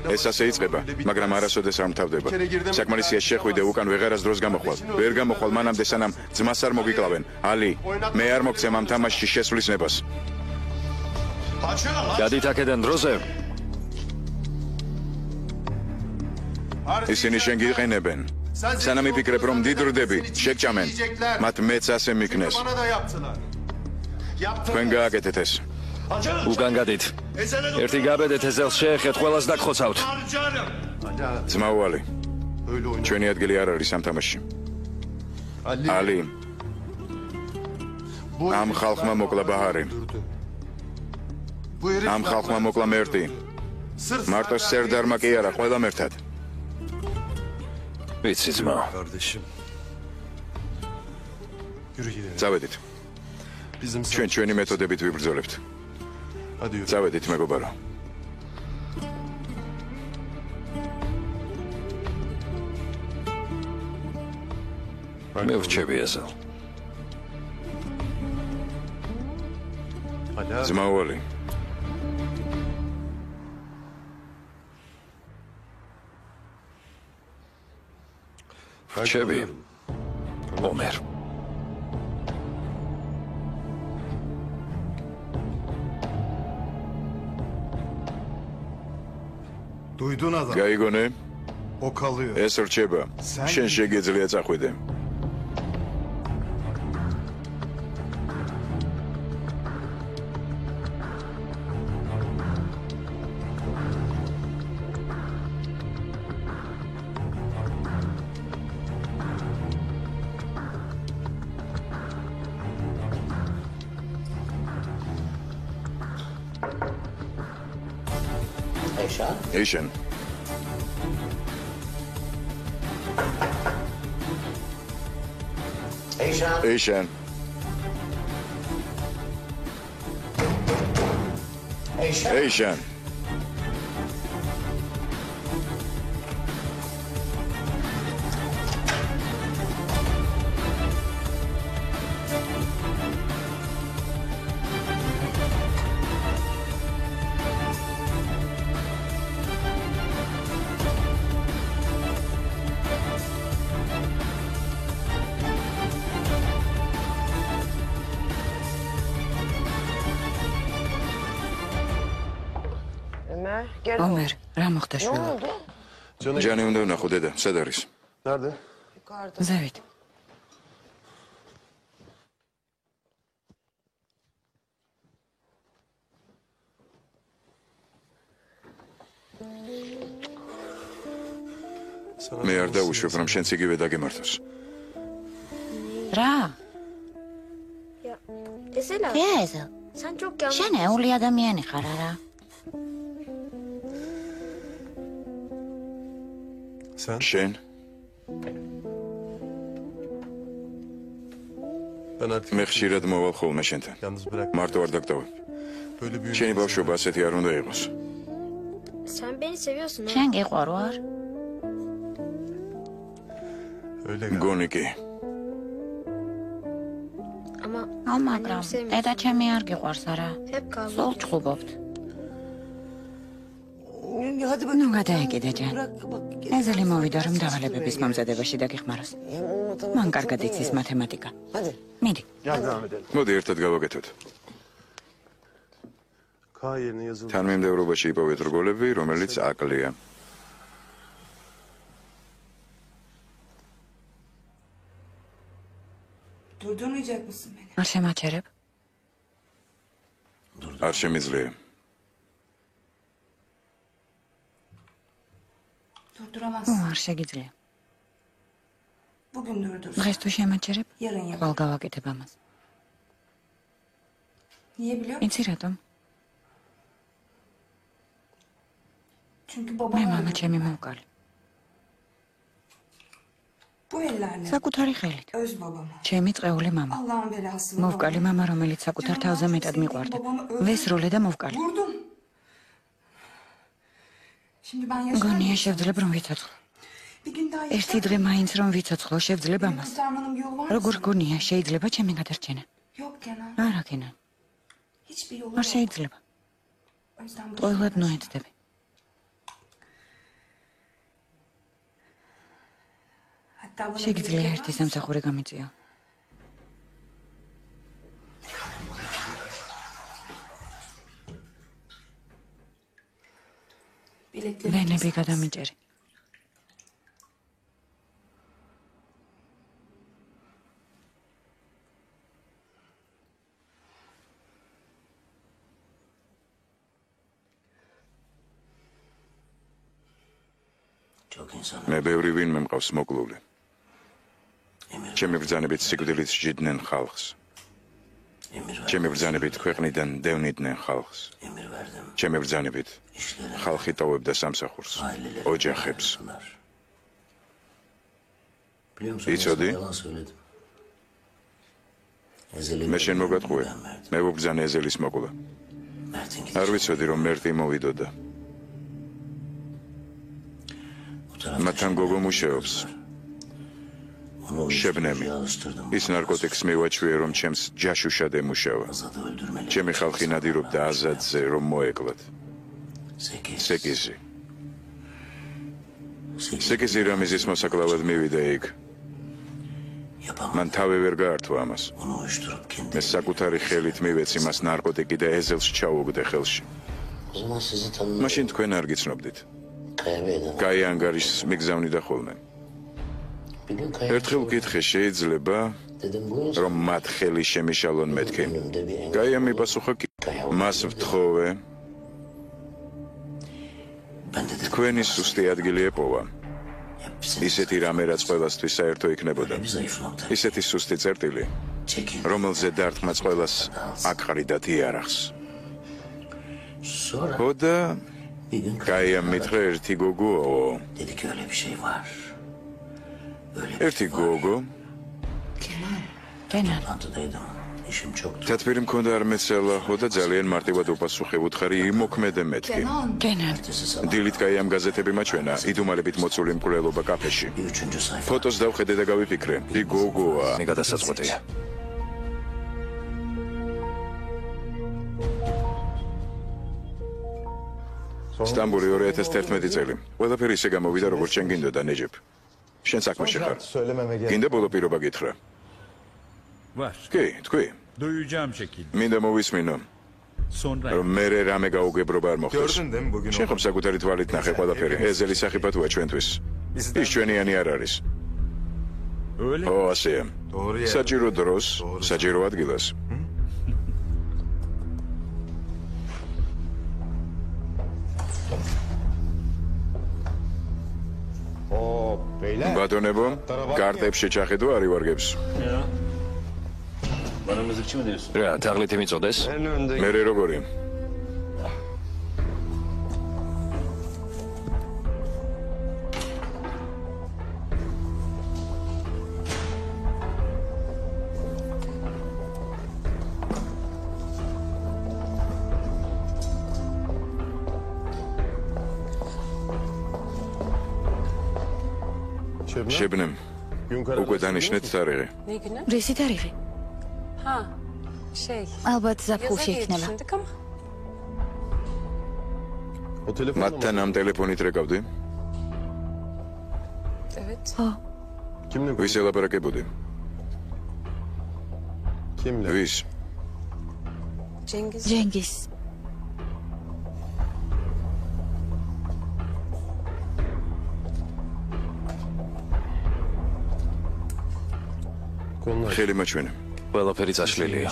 ეს ასე იწყება, მაგრამ არასოდეს არ მთავრდება. საკმარისია შეხვიდე უკან ვეღარას დროს გამოხვალ. ვერ გამოხვალ მანამდე სანამ ძმას არ მოგიკლავენ. ალი, მე არ მოგცემ ამ თამაშში შესვლის ნებას. გადით აქედან დროზე. ისინი შენ გიყენებენ. სანამ იფიქრებ რომ დიდრდები, შეგჭამენ. მათ მეც ასე მიქნეს. თქვენ გააკეთეთ ეს. უკან გადით. ერთი გაბედეთ ეზელს შეეხეთ, ყველას დაგხოცავთ. ძმაუალი, ჩვენი ადგილი არ არის ამ თამაშში. ალი, ამ ხალხმა მოკლა ბაჰარი. ამ ხალხმა მოკლა მერტი. მარტო სერდარმა კი არა, ყველამ ერთად. ვიცი ძმა. წავედით. ჩვენ ჩვენი მეთოდებით ვიბრძოლებთ. წავედით მეგობარო. მე ვრჩები ეზელ. ძმაუალი. ვრჩები. ომერ. გაიგონე? ეს რჩება. შენ შეგიძლია წახვიდე. Eishan. Eishan. Eishan. ომერ, რა მოხდა შვილო? ჯანი უნდა ვნახო დედა, სად არის? Nerede? ზევით. მე არ დაუშვებ, რომ შენც იგივე დაგემართოს. რა? ესელა? ესა. შენ ეული ადამიანი ხარ არა? შენ? მე ხშირად მოვალ ხოლმე შენთან. მარტო არ დაგტოვებ. შენი ბავშვობა ასეთი არ უნდა იყოს. შენ გიყვარ ვარ? მგონი კი. მაგრამ დედა ჩემი არ გიყვარს არა? სულ ჩხუბობთ. ნუ გადაეკიდე ჯან. ეზელი მოვიდა რომ დავალებების მომზადებაში დაგიხმაროს. მან კარგად იცის მათემატიკა. მიდი. მოდი ერთად გავაკეთოთ. თანმიმდევრობაში იპოვეთ რგოლები, რომელიც აკლია. არ შემაჩერებ? არ შემიძლია. არ შეგიძლია. დღეს თუ შემაჩერებ, ხვალ გავაკეთებ ამას. იცი რატომ? მე მამა ჩემი მოვკალი. საკუთარი ხელით. ჩემი წეული მამა. მოვკალი მამა, რომელიც საკუთარ თავზე მეტად მიყვარდა. ვესროლე და მოვკალი. გონია შევძლებ რომ ვიცოცხლო. ერთი დღე მაინც რომ ვიცოცხლო, შევძლებ ამას. როგორ გონია შეიძლება ჩემი გადარჩენა? არა კენა. არ შეიძლება. ყველად ნოეცდები. შეგიძლია ერთი სამსახური გამიწიო. ვენები გადამიჭერი. მე ბევრი ვინმე მყავს მოკლული. ჩემი ბრძანებით სიკვდილით სჯიდნენ ხალხს. ჩემი ბრძანებით ქვეყნიდან დევნიდნენ ხალხს. ჩემი ბრძანებით ხალხი ტოვებდა სამსახურს, ოჯახებს. იცოდი? მე შენ მოგატყუე, მე ვუბრძანე ეზელის მოკვლა. არ ვიცოდი რომ მერტი მოვიდოდა. მათთან გოგო მუშაობს. შებნემი. ის ნარკოტიკს მივაჩვიე, რომ ჩემს ჯაშუშად ემუშავა. ჩემი ხალხი ნადირობდა აზადზე, რომ მოეკლათ. სეკიზი. სეკიზი რამიზის მოსაკლავად მივიდა იქ. მან თავი ვერ გაართვა ამას. მე საკუთარი ხელით მივეცი მას ნარკოტიკი და ეზელს ჩაუგდე ხელში. მაშინ თქვენ არ გიცნობდით. კაი ანგარიშს მიგზავნიდა ხოლმე. ერთხელ ვკითხე, შეიძლება რომ მათ ხელი შემიშალონ მეთქი. კაია მიპასუხა კი. მას ვთხოვე. თქვენი სუსტი ადგილი ეპოვა. ისეთი რამე, რაც ყველასთვის საერთო იქნებოდა. ისეთი სუსტი წერტილი, რომელზე დარტყმაც ყველას აკყრიდათ იარაღს. ხოდა კაია მითხრა ერთი გოგოაო. ერთი გოგო? კენან. თათბირი მქონდა არ მეცალახო და ძალიან მარტივად უპასუხე უთხარი იმოქმედე მეთქი. კენან. დილით კაიამ გაზეთები მაჩვენა, იდუმალებით მოცული მკვლელობა კაფეში. ფოტოს დავხედე და გავიფიქრე, ის გოგოა. მე გადასაწყვეტია. სტამბული 2011 წელი. ყველაფერი ისე გამოვიდა, როგორც შენ გინდოდა, ნეჯებ. შენ საქმეში ხარ. გინდა ბოლო პირობა გითხრა. Var. კი, თქვი. Duyacağım şekilde. მინდა მოვისმინო. რომ მე რამე გაუგებრობა არ მოხდეს. შენ ხომ საკუთარი თვალით ნახე ყველაფერი. ეზელი სახიფათოა ჩვენთვის. ის ჩვენიანი არ არის. ო, ასეა. საჭირო დროს, საჭირო ადგილას. ბატონებო, კარტებში ჩახედო არ ივარგებს. რა, თაღლითი მიწოდეს? მე როგორი? შებნემ, უკვე დანიშნეთ თარიღი. რისი თარიღი? ალბათ ზაფხულში იქნება. მათთან ამ ტელეფონით რეკავდი? ხო. ვის ელაპარაკებოდი? ვის? ჯენგის. ხელი მაჩვენე. ყველაფერი წაშლილია.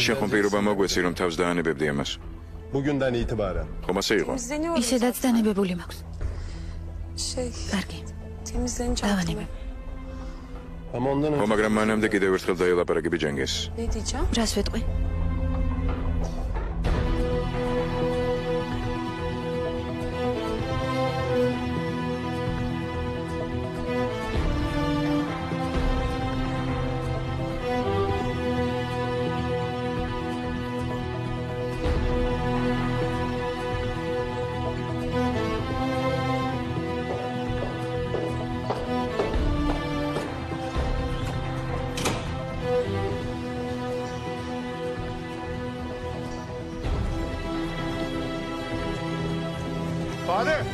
შენ ხომ პირობა მოგვეცი რომ თავს დაანებებდი ამას? Bugünden itibaren. ხომ ასე იყო? ისედაც დანებებული მაქვს. კარგი. დავანებებ. ხო, მაგრამ მანამდე კიდევ ერთხელ დაელაპარაკები ჯენგეს. რას ვეტყვი?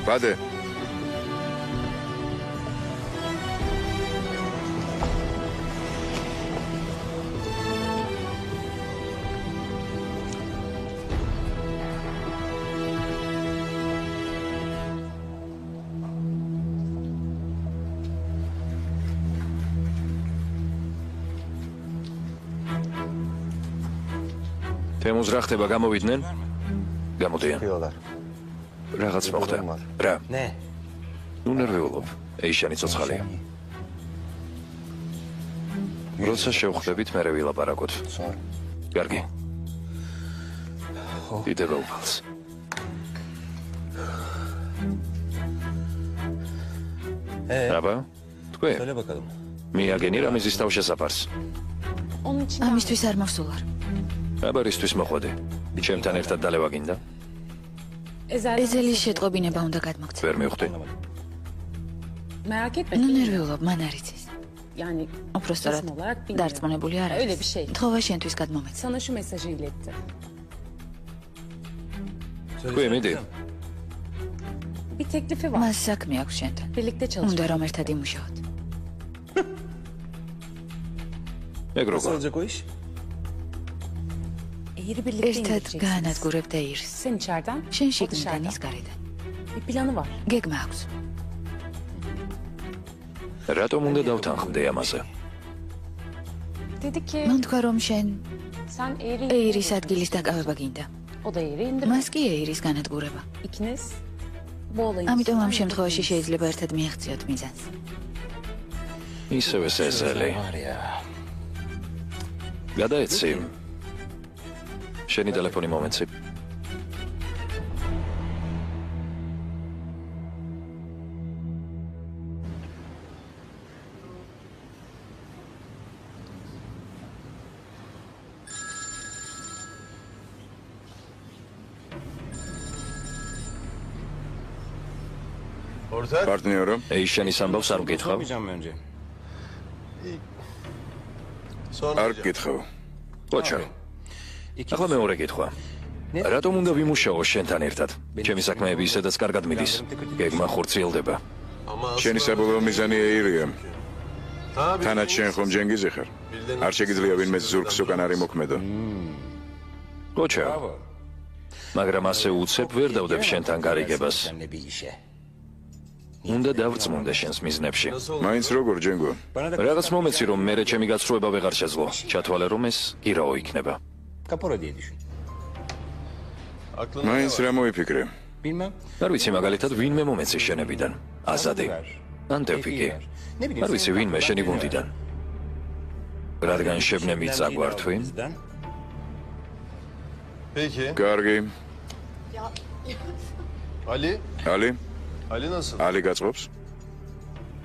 ბადე. თემუს რა ხდება, გამოვიდნენ? გამოდიან. რაღაც მოხდა. რა? ნე. ნუ ნერვიულობ. ეიშანი ცოცხალია. როცა შევხვდებით, მე ვილაპარაკოთ. კარგი. დიდება უფალს. აბა, თქვი? მიაგენი რამიზის თავშესაფარს. ამისთვის არ მოვსულ ვარ. აბა, რისთვის მოხვედი? ჩემთან ერთად დალევა გინდა? ეზელის შეტყობინება უნდა გადმოგცე. ვერ მივხვდი. ნუ ნერვიულობ, მან არ იცის. უბრალოდ დარწმუნებული არ არის. თხოვა შენთვის გადმომეცე. თქვი, მიდი. მას საქმე აქვს შენთან. უნდა რომ ერთად იმუშაოთ. ეგ როგორ? ერთად გაანადგურებთ ეირს. შენ შიგნიდან ის გარედან. გეგმა აქვს. რატომ უნდა დავთანხმდე ამაზე? მან თქვა რომ შენ ეირის ადგილის დაკავება გინდა. მას კი ეირის განადგურება. ამიტომ ამ შემთხვევაში შეიძლება ერთად მიაღწიოთ მიზანს. ისევე ეზელი. გადაეცი. შენი ტელეფონი მომეცი. პარტნიორო, ეიშენის ამბავს არ მკითხავ? არ გკითხავ. კოჩა. ახლა მეორე კითხვა. რატომ უნდა ვიმუშაო შენთან ერთად? ჩემი საქმეები ისედაც კარგად მიდის. გეგმა ხორციელდება. შენი საბოლოო მიზანი ეირია. თანაც შენ ხომ ჯენგიზი ხარ? არ შეგიძლია ვინმე ზურგს უკან არ იმოქმედო. კოჩა. მაგრამ ასე უცებ ვერ დავდებ შენთან გარიგებას. უნდა დავწმუნდე შენს მიზნებში. მაინც როგორ ჯენგო? რაღაც მომეცი რომ მე ჩემი გაცხრუება ვეღარ შეძლო. ჩათვალე რომ ეს ირაო იქნება. მაინც რა მოიფიქრე? არ ვიცი მაგალითად ვინმე მომეცი შენებიდან. აზადი. ან დევფიკი. არ ვიცი ვინმე შენი გუნდიდან. რადგან შებნები წაგვართვი? კარგი. Ali? ალი? Ali nasıl? ალი გაწყობს?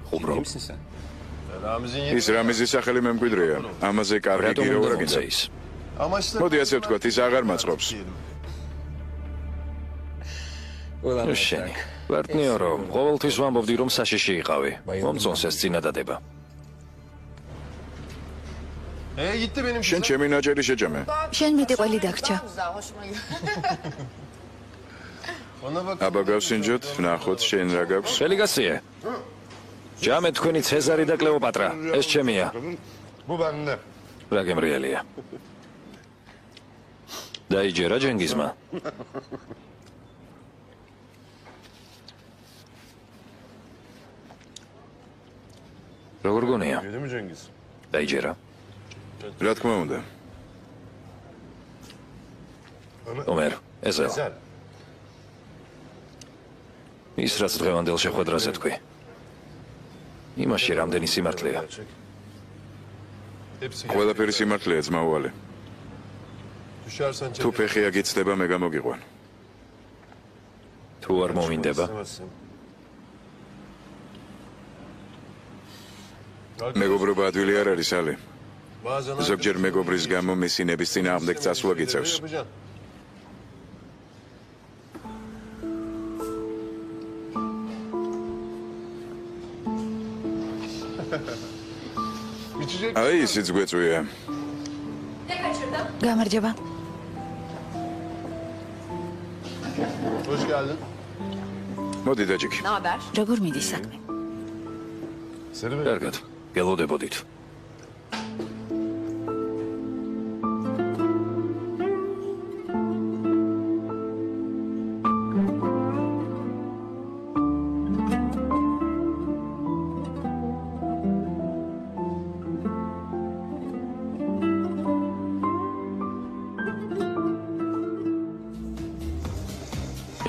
ხუბრო. ის რამიზის სახელი მემკვიდრეა. ამაზე კარგი რატომ გიროვა უნდა გინდა? ის? Amaçlı... მოდი ასე ვთქვათ, ის აღარ მაწყობს. შენი. პარტნიორო, ყოველთვის ვამბობდი რომ საშიში იყავი. მომწონს ეს წინადადება. gitti benim შენ ჩემი ნაჭერი შეჭამე. შენ მიტყველი დაგჭა. Ona bak. აბა გავსინჯოთ, ვნახოთ შენ რა გაქვს. შელიგასიე. ჯამე თქვენი ცეზარი და კლეოპატრა. ეს ჩემია. Bu bende. რა გემრიელია. დაიჯერა ჯენგიზმა. როგორ გონია? Yedi mi Cengiz? დაიჯერა. რა თქმა უნდა. ომერ, ეზელ. Güzel. ის რაც დღევანდელ შეხვედრაზე თქვი. იმაში რამდენი სიმართლეა. Hepsi ყველაფერი სიმართლეა, ძმაუალე. düşersen თუ ფეხი აგიცდება, მე გამოგიყვან. თუ არ მომინდება, მეგობრობა ადვილი არ არის, ალი. ზოგჯერ მეგობრის გამო მისინების წინააღმდეგ წასვლა გიწევს. აი ისიც გვეწვია. გამარჯობა. Hoş geldin. მოდი დაჭიქი. როგორ მიდის საქმე? Seni mi? კარგად, გელოდებოდით.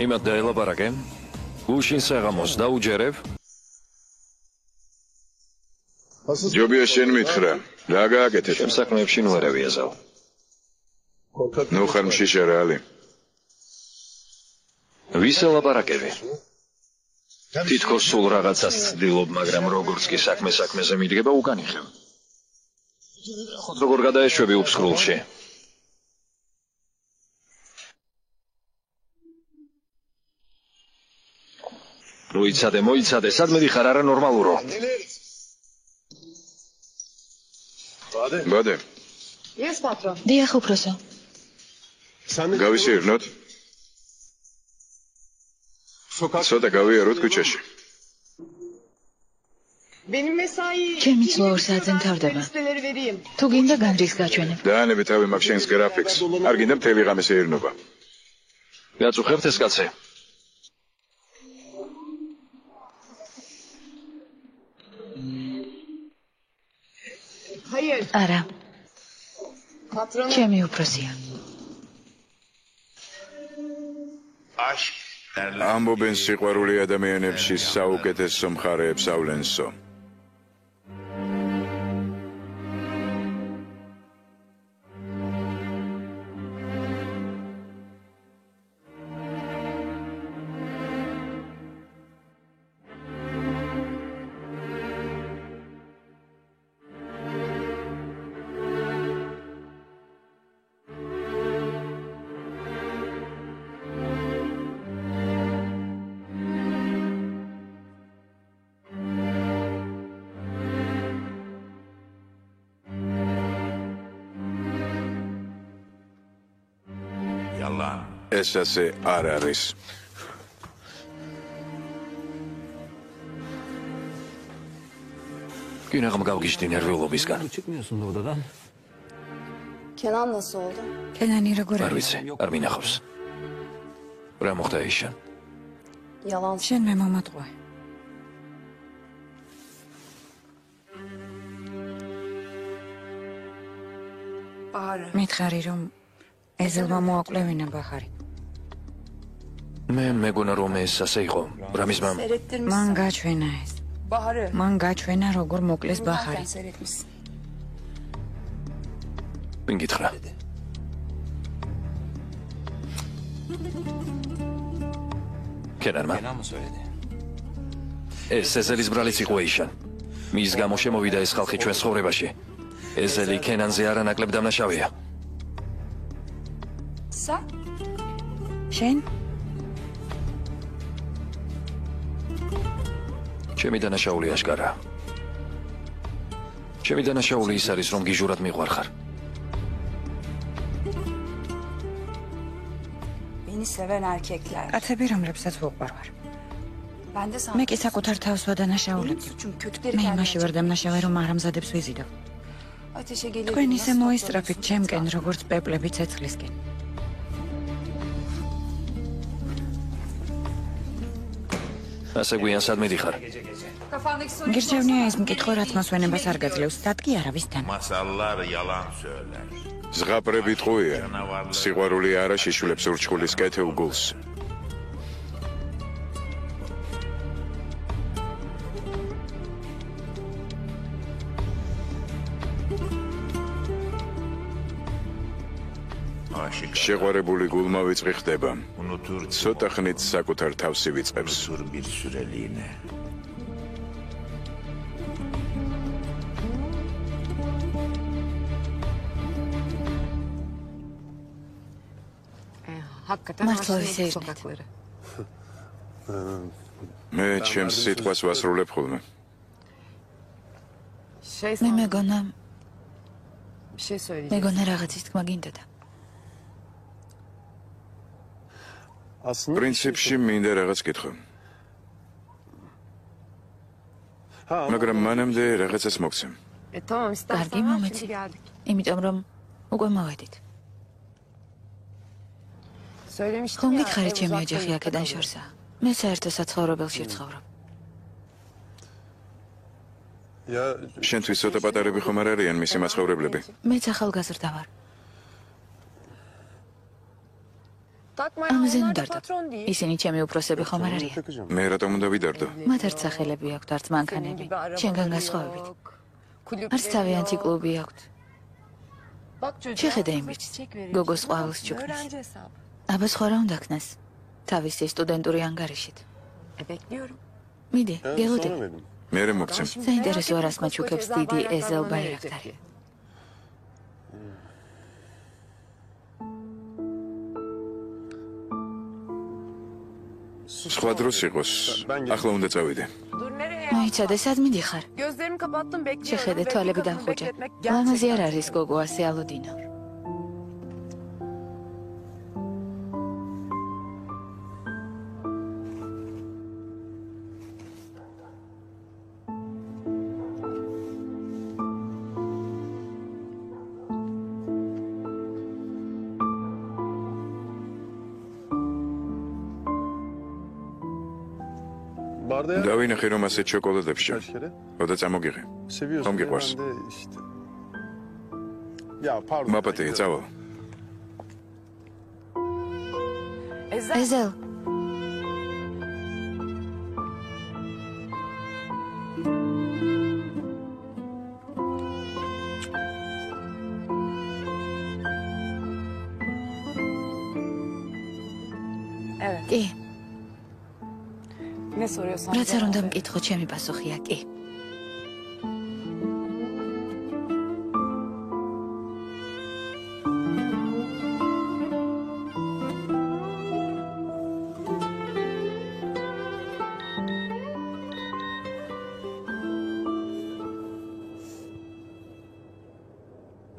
იმათ დაელაპარაკე. გუშინ საღამოს დაუჯერებ. ჯობია შენ მითხრა. რა გააკეთეთ? ჩემ საქმეებში ნუ არ ავიაზავ. ნუ ხარ მშიშა რა, ალი. ვის ელაპარაკები? თითქოს სულ რაღაცას ცდილობ, მაგრამ როგორც კი საქმეზე მიდგება უკანიხევ. ხოთ როგორ გადაეშვები უფსკრულში? მოიცადე, სად მიდიხარ არა ნორმალურო. ბადე, დიახ, უფროსო. გავისიირნოთ. ცოტა გავიაროთ ქუჩაში. ჩემი ცნო 2 საათზე მთავრდება. თუ გინდა განძის გაჩვენებ. დაანები თავი მაქვს შენს გრაფიკს. არ გინდა მთელი ღამე შეირნობა. გაწუხებთ ეს კაცი. არა. ჩემი უფროსია. ამბობენ სიყვარული ადამიანებში საუკეთესო მხარეებს ავლენსო. ეს ასე არ არის. Günahım გავგიჟდი ნერვიულობისგან. Kenan nasıl oldu? კენანი როგორ არ არის? ვიცი, არ მინახავს. რა მოხდა იშან? Yalan. შენ მე მომატყუე. Baharı. მითხარი რომ ეზელმა მოაკლევინა ბახარი. მე მეგონა რომ ეს ასე იყო. რამის მამ Seyrettirmişsin. მან გაჩვენა ეს. Baharı. მან გაჩვენა როგორ მოკლეს ბახარი. Zaten seyretmişsin. ვინ გითხრა? კენანმა? Kenan mı söyledi? ეს ეზელის ბრალიც იყო იშან. მის გამო შემოვიდა ეს ხალხი ჩვენ ცხოვრებაში. ეზელი კენანზე არანაკლებ დამნაშავეა. Sen? შენ? ჩემი დანაშაული აშკარა. ჩემი დანაშაული ის არის, რომ გიჟურად მიყვარხარ. Beni seven erkekler. კაცები რომლებსაც ვუყვარვარ. Ben de sana. მე კი საკუთარ თავს Benim ვადანაშაულებ. suçum kötüleri მე kendime იმაში ვარ დამნაშავე რომ არამზადებს ვიზიდავ. Ateşe gelir. თქვენ ისე მოისწრაფით ჩემკენ როგორც პეპლები ცეცხლისკენ. ასე გვიან სად მიდიხარ? Kafandaki soru გირჩევნია ის მკითხვა რაც მასვენებას არ გაძლევს. სტატკი არავისთან. Masallar yalan söyler. ზღაპრები ტყუია. სიყვარული არა შიშულებს ურჩხულის კეთილ გულს. Aşık შეყვარებული გულმა ვიწყი ხდება. unutur ცოტა ხნით საკუთარ თავსი ვიწყებს. unutur bir süreliğine. Hakikaten Mart aşığın Lovis'e sokakları. მე ჩემს სიტყვას ვასრულებ ხოლმე. Şey მე sandım, მეგონა bir şey söyleyeceğim. მეგონა რაღაცის თქმა გინდოდა. Aslında პრინციპში მინდა რაღაც კითხო. მაგრამ მანამდე რაღაცას მოგცემ. Tamam Gargi istersen ver, momenti. şimdi geldik. იმიტომ რომ უკვე მოვედით. Söylemiştim ხომ ya. გითხარი ev ჩემი uzakta ოჯახი yakın აქედან olur. შორსა. მე საერთო საცხოვრებელში ვცხოვრობ. ya შენთვის ცოტა პატარები ხომ არ არიან მისი მაცხოვრებლები? მეც ახალგაზრდა ვარ. Takma ya, ამაზე onlar da ნდარდო. patron değil. ისინი ჩემი უფროსები ხომ არ არიან? takacağım. მე რატომ უნდა ვიდარდო? მათ არც სახელები აქვთ, არც Senin მანქანები. gibi arabaları ჩემგან განსხვავებით. yok, kulüpleri არც თავიანთი yok. კლუბი აქვთ. Bak çocuğa შეხედე kızla იმით. çiçek veriyorsun. გოგოს Ne ყვავილს yapsın? ჩუქნის. Öğrenci hesabı. აბა სხვა რა უნდა ქნას? თავისი სტუდენტური ანგარიშით. Bekliyorum. მიდი, Ya, გელოდი. sonra verin. მერე მოგცემ. Şimdi საინტერესო merak არას etme, მაჩუქებს koskoca დიდი bayraklar ეზელ bana ბაირაქტარი. verecek. სხვა დროს იყოს. ახლა უნდა წავიდე. Dur nereye? მოიცადე, სად მიდიხარ? Gözlerimi kapattım bekliyorum. შეხედე, ve bir თვალები kadını დამხუჭე. bekletmek ლამაზი არ gerçekten არის გოგო ასე ალოდინო. Barda ya. დავინახე რომ ასეთ შოკოლადებს შევ. Kaç kere? როდა წამოგიღე? Seviyorsun. Hangi ya, kurs? ben de işte. Ya pardon. მაპატე, წავალ. Ezel. ეზელ, Evet. კი, Ne soruyorsan. რაც არ cevap უნდა ver. მკითხო, ჩემი პასუხია კი.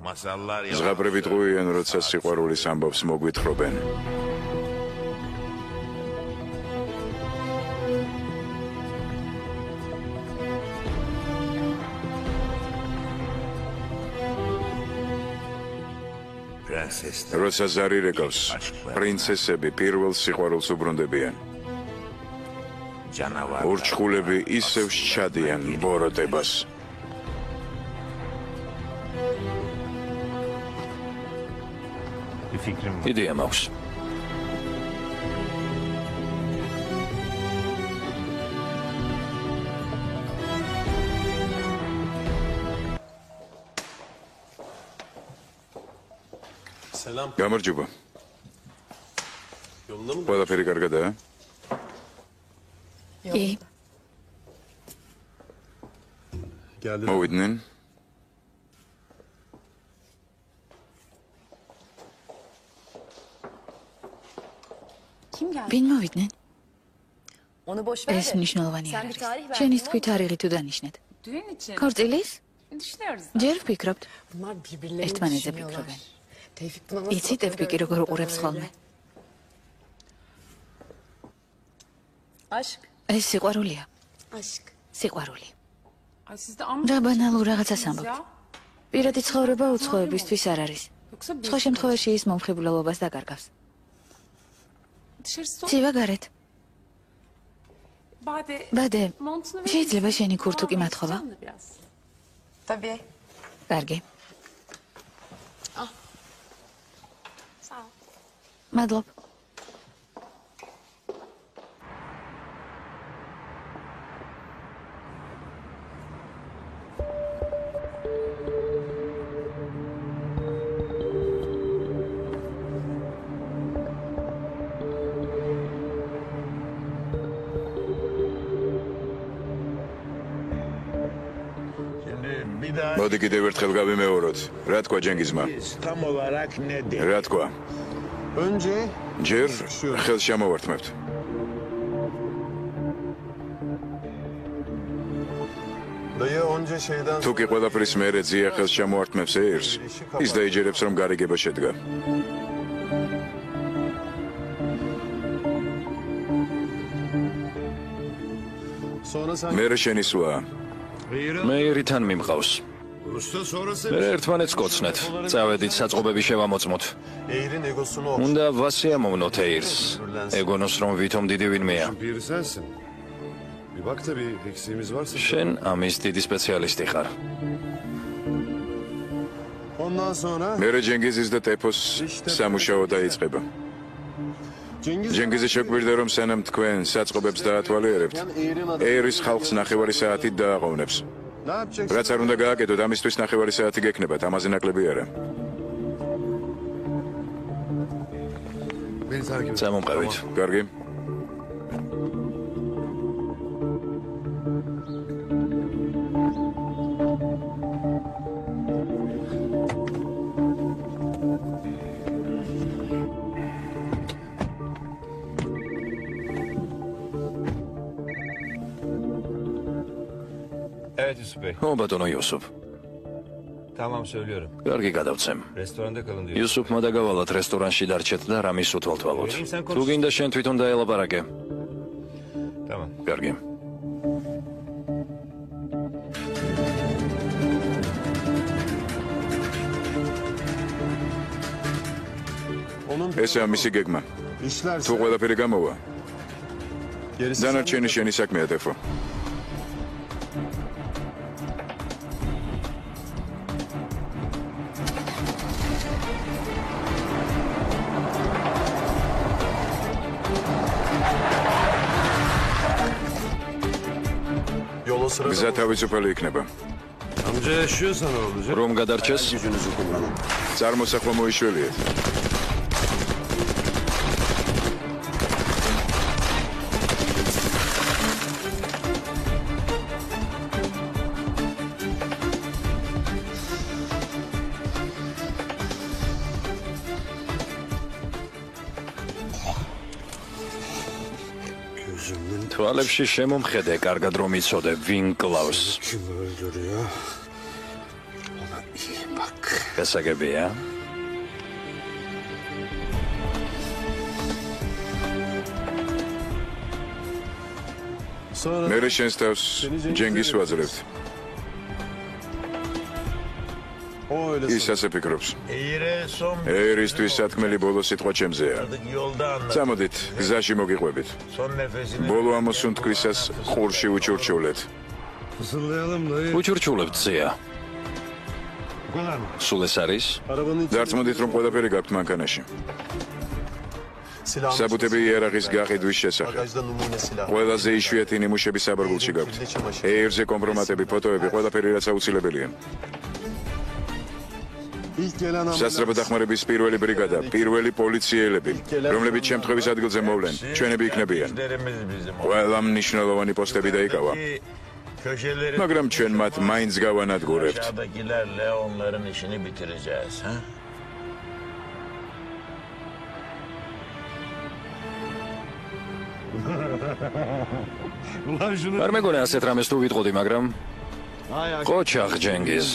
ზღაპრები ტყუიან, როცა სიყვარულის ამბავს მოგვითხრობენ. როცა ზარი რეკავს, პრინცესები პირველ სიყვარულს უბრუნდებიან. ურჩხულები ისევ სჩადიან ბოროტებას. იდეა მაქვს. გამარჯობა. ყველაფერი კარგადაა? კი. მოვიდნენ? ვინ მოვიდნენ? ეს მნიშვნელოვანი არ არის. ჩვენის თქვით თარიღი თუ დანიშნეთ. ქორწილის? ჯერ ვფიქრობთ. ერთმანეთზე ფიქრობენ. იცით, ევბიკი როგორ უყურებს ხოლმე? ეს სიყვარულია. სიყვარული. რა ბანალურ რაღაცას ამბობთ. პირადი ცხოვრება უცხოებისთვის არ არის. სხვა შემთხვევაში ის მომხიბვლელობას დაკარგავს. ცივა გარეთ. ბადე, შეიძლება შენი ქურთუკი მათხოვა? კარგი. მადლობ. მოდი კიდევ ერთხელ გავიმეოროთ. რა თქვა ჯენგიზმა? რა თქვა? ჯერ ხელს შემოვართმევთ. თუ კი ყველაფრის მერე ძია ხელს შემოვართმევს ერს, ის დაიჯერებს, რომ გარიგება შედგა. მერე შენი სვაა. მე ირითან მიმყავს. მე ერთმანეთს კოცნეთ. წავედით საწყობები შევამოწმოთ. უნდა ვასიამოვნოთ ეირს. ეგონოს რომ ვითომ დიდი ვინმეა. შენ ამის დიდი სპეციალისტი ხარ. მერე ჯენგიზის და ტეფოს სამუშაო დაიწყება. ჯენგიზი შეგვირდა, რომ სანამ თქვენ საწყობებს დაათვალიერებთ, ეირის ხალხს ნახევარი საათით დააყოვნებს. რაც არ უნდა გააკეთოთ, ამისთვის ნახევარი საათი გექნებათ, ამაზე ნაკლები არა. წამომყევით. კარგი. ო ბატონო იუსუფ. Tamam söylüyorum. კარგი გადავცემ. Restoranda kalın diyor. იუსუფმა დაგავალათ რესტორანში დარჩეთ და რამის უთვალთვალოთ. თუ გინდა შენ თვითონ დაელაპარაკე. Tamam. კარგი. ესაა მისი გეგმა. თუ ყველაფერი გამოვა, დანარჩენი შენი საქმეა, ტეფო. გზა თავისუფალი იქნება. რომ გადარჩეს, წარმოსახვა მოიშველიეთ. თვალებში შემომხედე, კარგად რომ იცოდე, ვინ კლავს. გასაგებია. მე შენს თავს ჯენგის ვაძლევთ. ის ასე ფიქრობს. ერისთვის სათქმელი ბოლო სიტყვა ჩემზეა. წამოდით, გზაში მოგიყვებით. ბოლო ამოსუნთქვისას ყურში უჩურჩულეთ. უჩურჩულებთ ზეა. სულ ეს არის? დარწმუნდით, რომ ყველაფერი გაქვთ მანქანაში. საბუთები იარაღის გაყიდვის შესახებ. ყველაზე იშვიათი ნიმუშები საბარგულში გაქვთ. ეირზე კომპრომატები, ფოტოები, ყველაფერი რაც აუცილებელია. სასწრაფო დახმარების პირველი ბრიგადა, პირველი პოლიციელები, რომლებიც შემთხვევის ადგილზე მოვლენ, ჩვენები იქნებიან. ყველა მნიშვნელოვანი პოსტები დაიკავა. მაგრამ ჩვენ მათ მაინც გავანადგურებთ. არ მეგონა ასეთ რამეს თუ ვიტყოდი, მაგრამ ყოჩახ ჯენგიზ.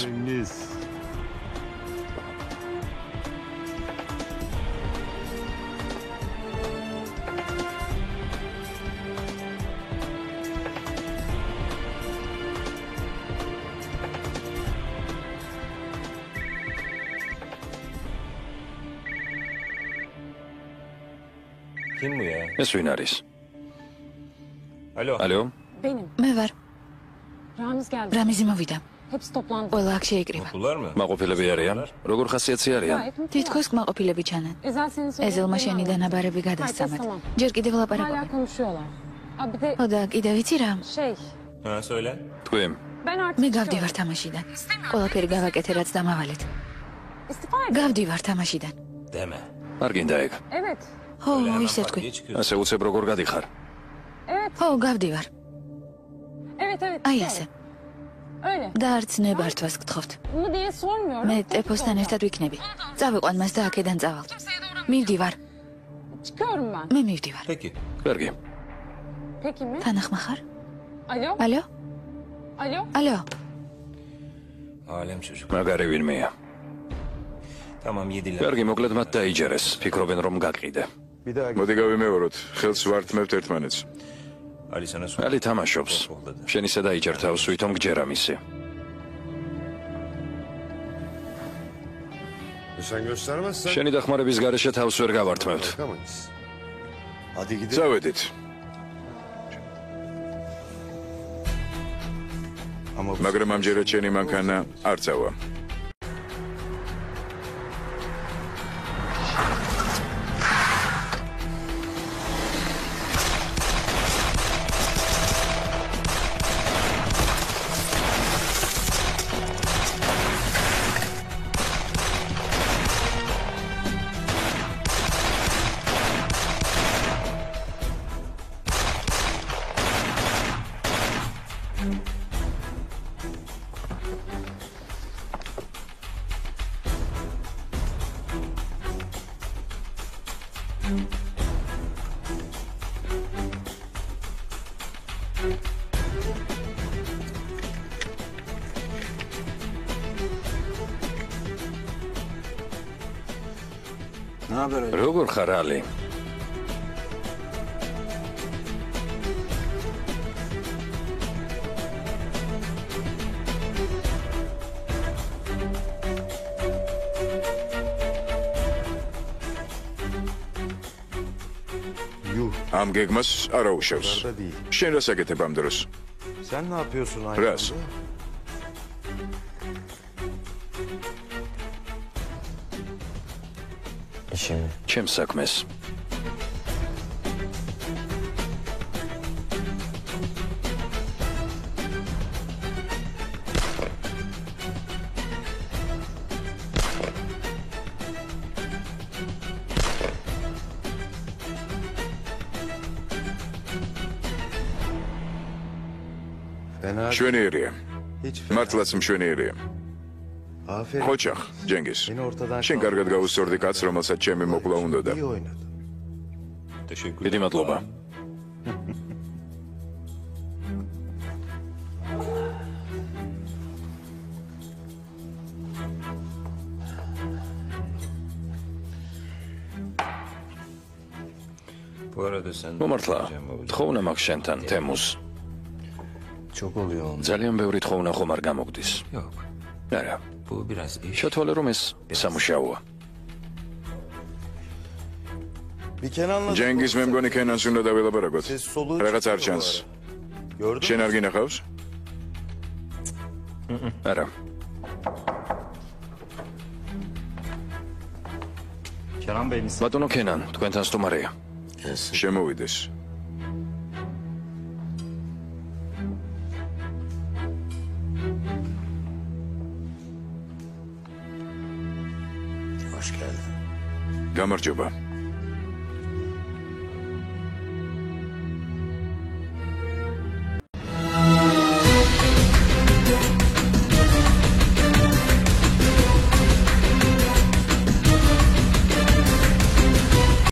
ეს ვინ არის? ალო? მე ვარ. რამიზი მოვიდა. ყველა აქ შეიკრიბა. მაყოფილები არიან? როგორ ხასიათი არიან? თითქოს კმაყოფილები ჩანან. ეზელმა შენი დანაბარები გადასცამათ. ჯერ კიდევ ლაპარაკობენ. ოდა, კიდევ ვიცი რა? თქვი? მე გავდივარ თამაშიდან. ყველაფერი გავაკეთე, რაც დამავალეთ. გავდივარ თამაშიდან. არ გინდა ეგ? ხო, ისე თქვი. ასე უცებ როგორ გადიხარ? ხო, გავდივარ. აი ასე. და არც ნებართვას გთხოვთ. მე ტეფოსთან ერთად ვიქნები. წავიყვან მას და აქედან წავალ. მივდივარ. მე მივდივარ. კარგი. თანახმა ხარ? ალო? ალო? მაგარი ვინმეა? კარგი, მოკლედ მათ დაიჯერეს. ფიქრობენ რომ გაკიდე. მოდი გავიმეოროთ, ხელს ვართმევთ ერთმანეთს. ალი თამაშობს. შენ ისე დაიჯერ თავს, ვითომ გჯერა მისი. შენი დახმარების გარეშე თავს ვერ გავართმევთ. წავედით. მაგრამ ამჯერად შენი მანქანა არ წავა. როგორ ხარ ალი? ამ გეგმას არ აუშავს. შენ რას აკეთებ ამ დროს? რას? ჩემს საქმეს. მშვენიერია. მართლაც მშვენიერია. ხოჩახ, ჯენგის. შენ კარგად გაუსწორდი კაცს, რომელსაც ჩემი მოკლა უნდოდა. დიდი მადლობა. მომართლა, თხოვნა მაქვს შენთან, თემუს. ძალიან ბევრი თხოვნა ხომ არ გამოგდის. არა. შეთვალე რომ ეს სამუშაოა. ჯენგის მე მგონი კენანს უნდა დავილაპარაკოთ. რაღაც არ ჩანს. შენ არ გინახავს? არა. ბატონო კენან, თქვენთან სტუმარია. შემოვიდეს. გამარჯობა.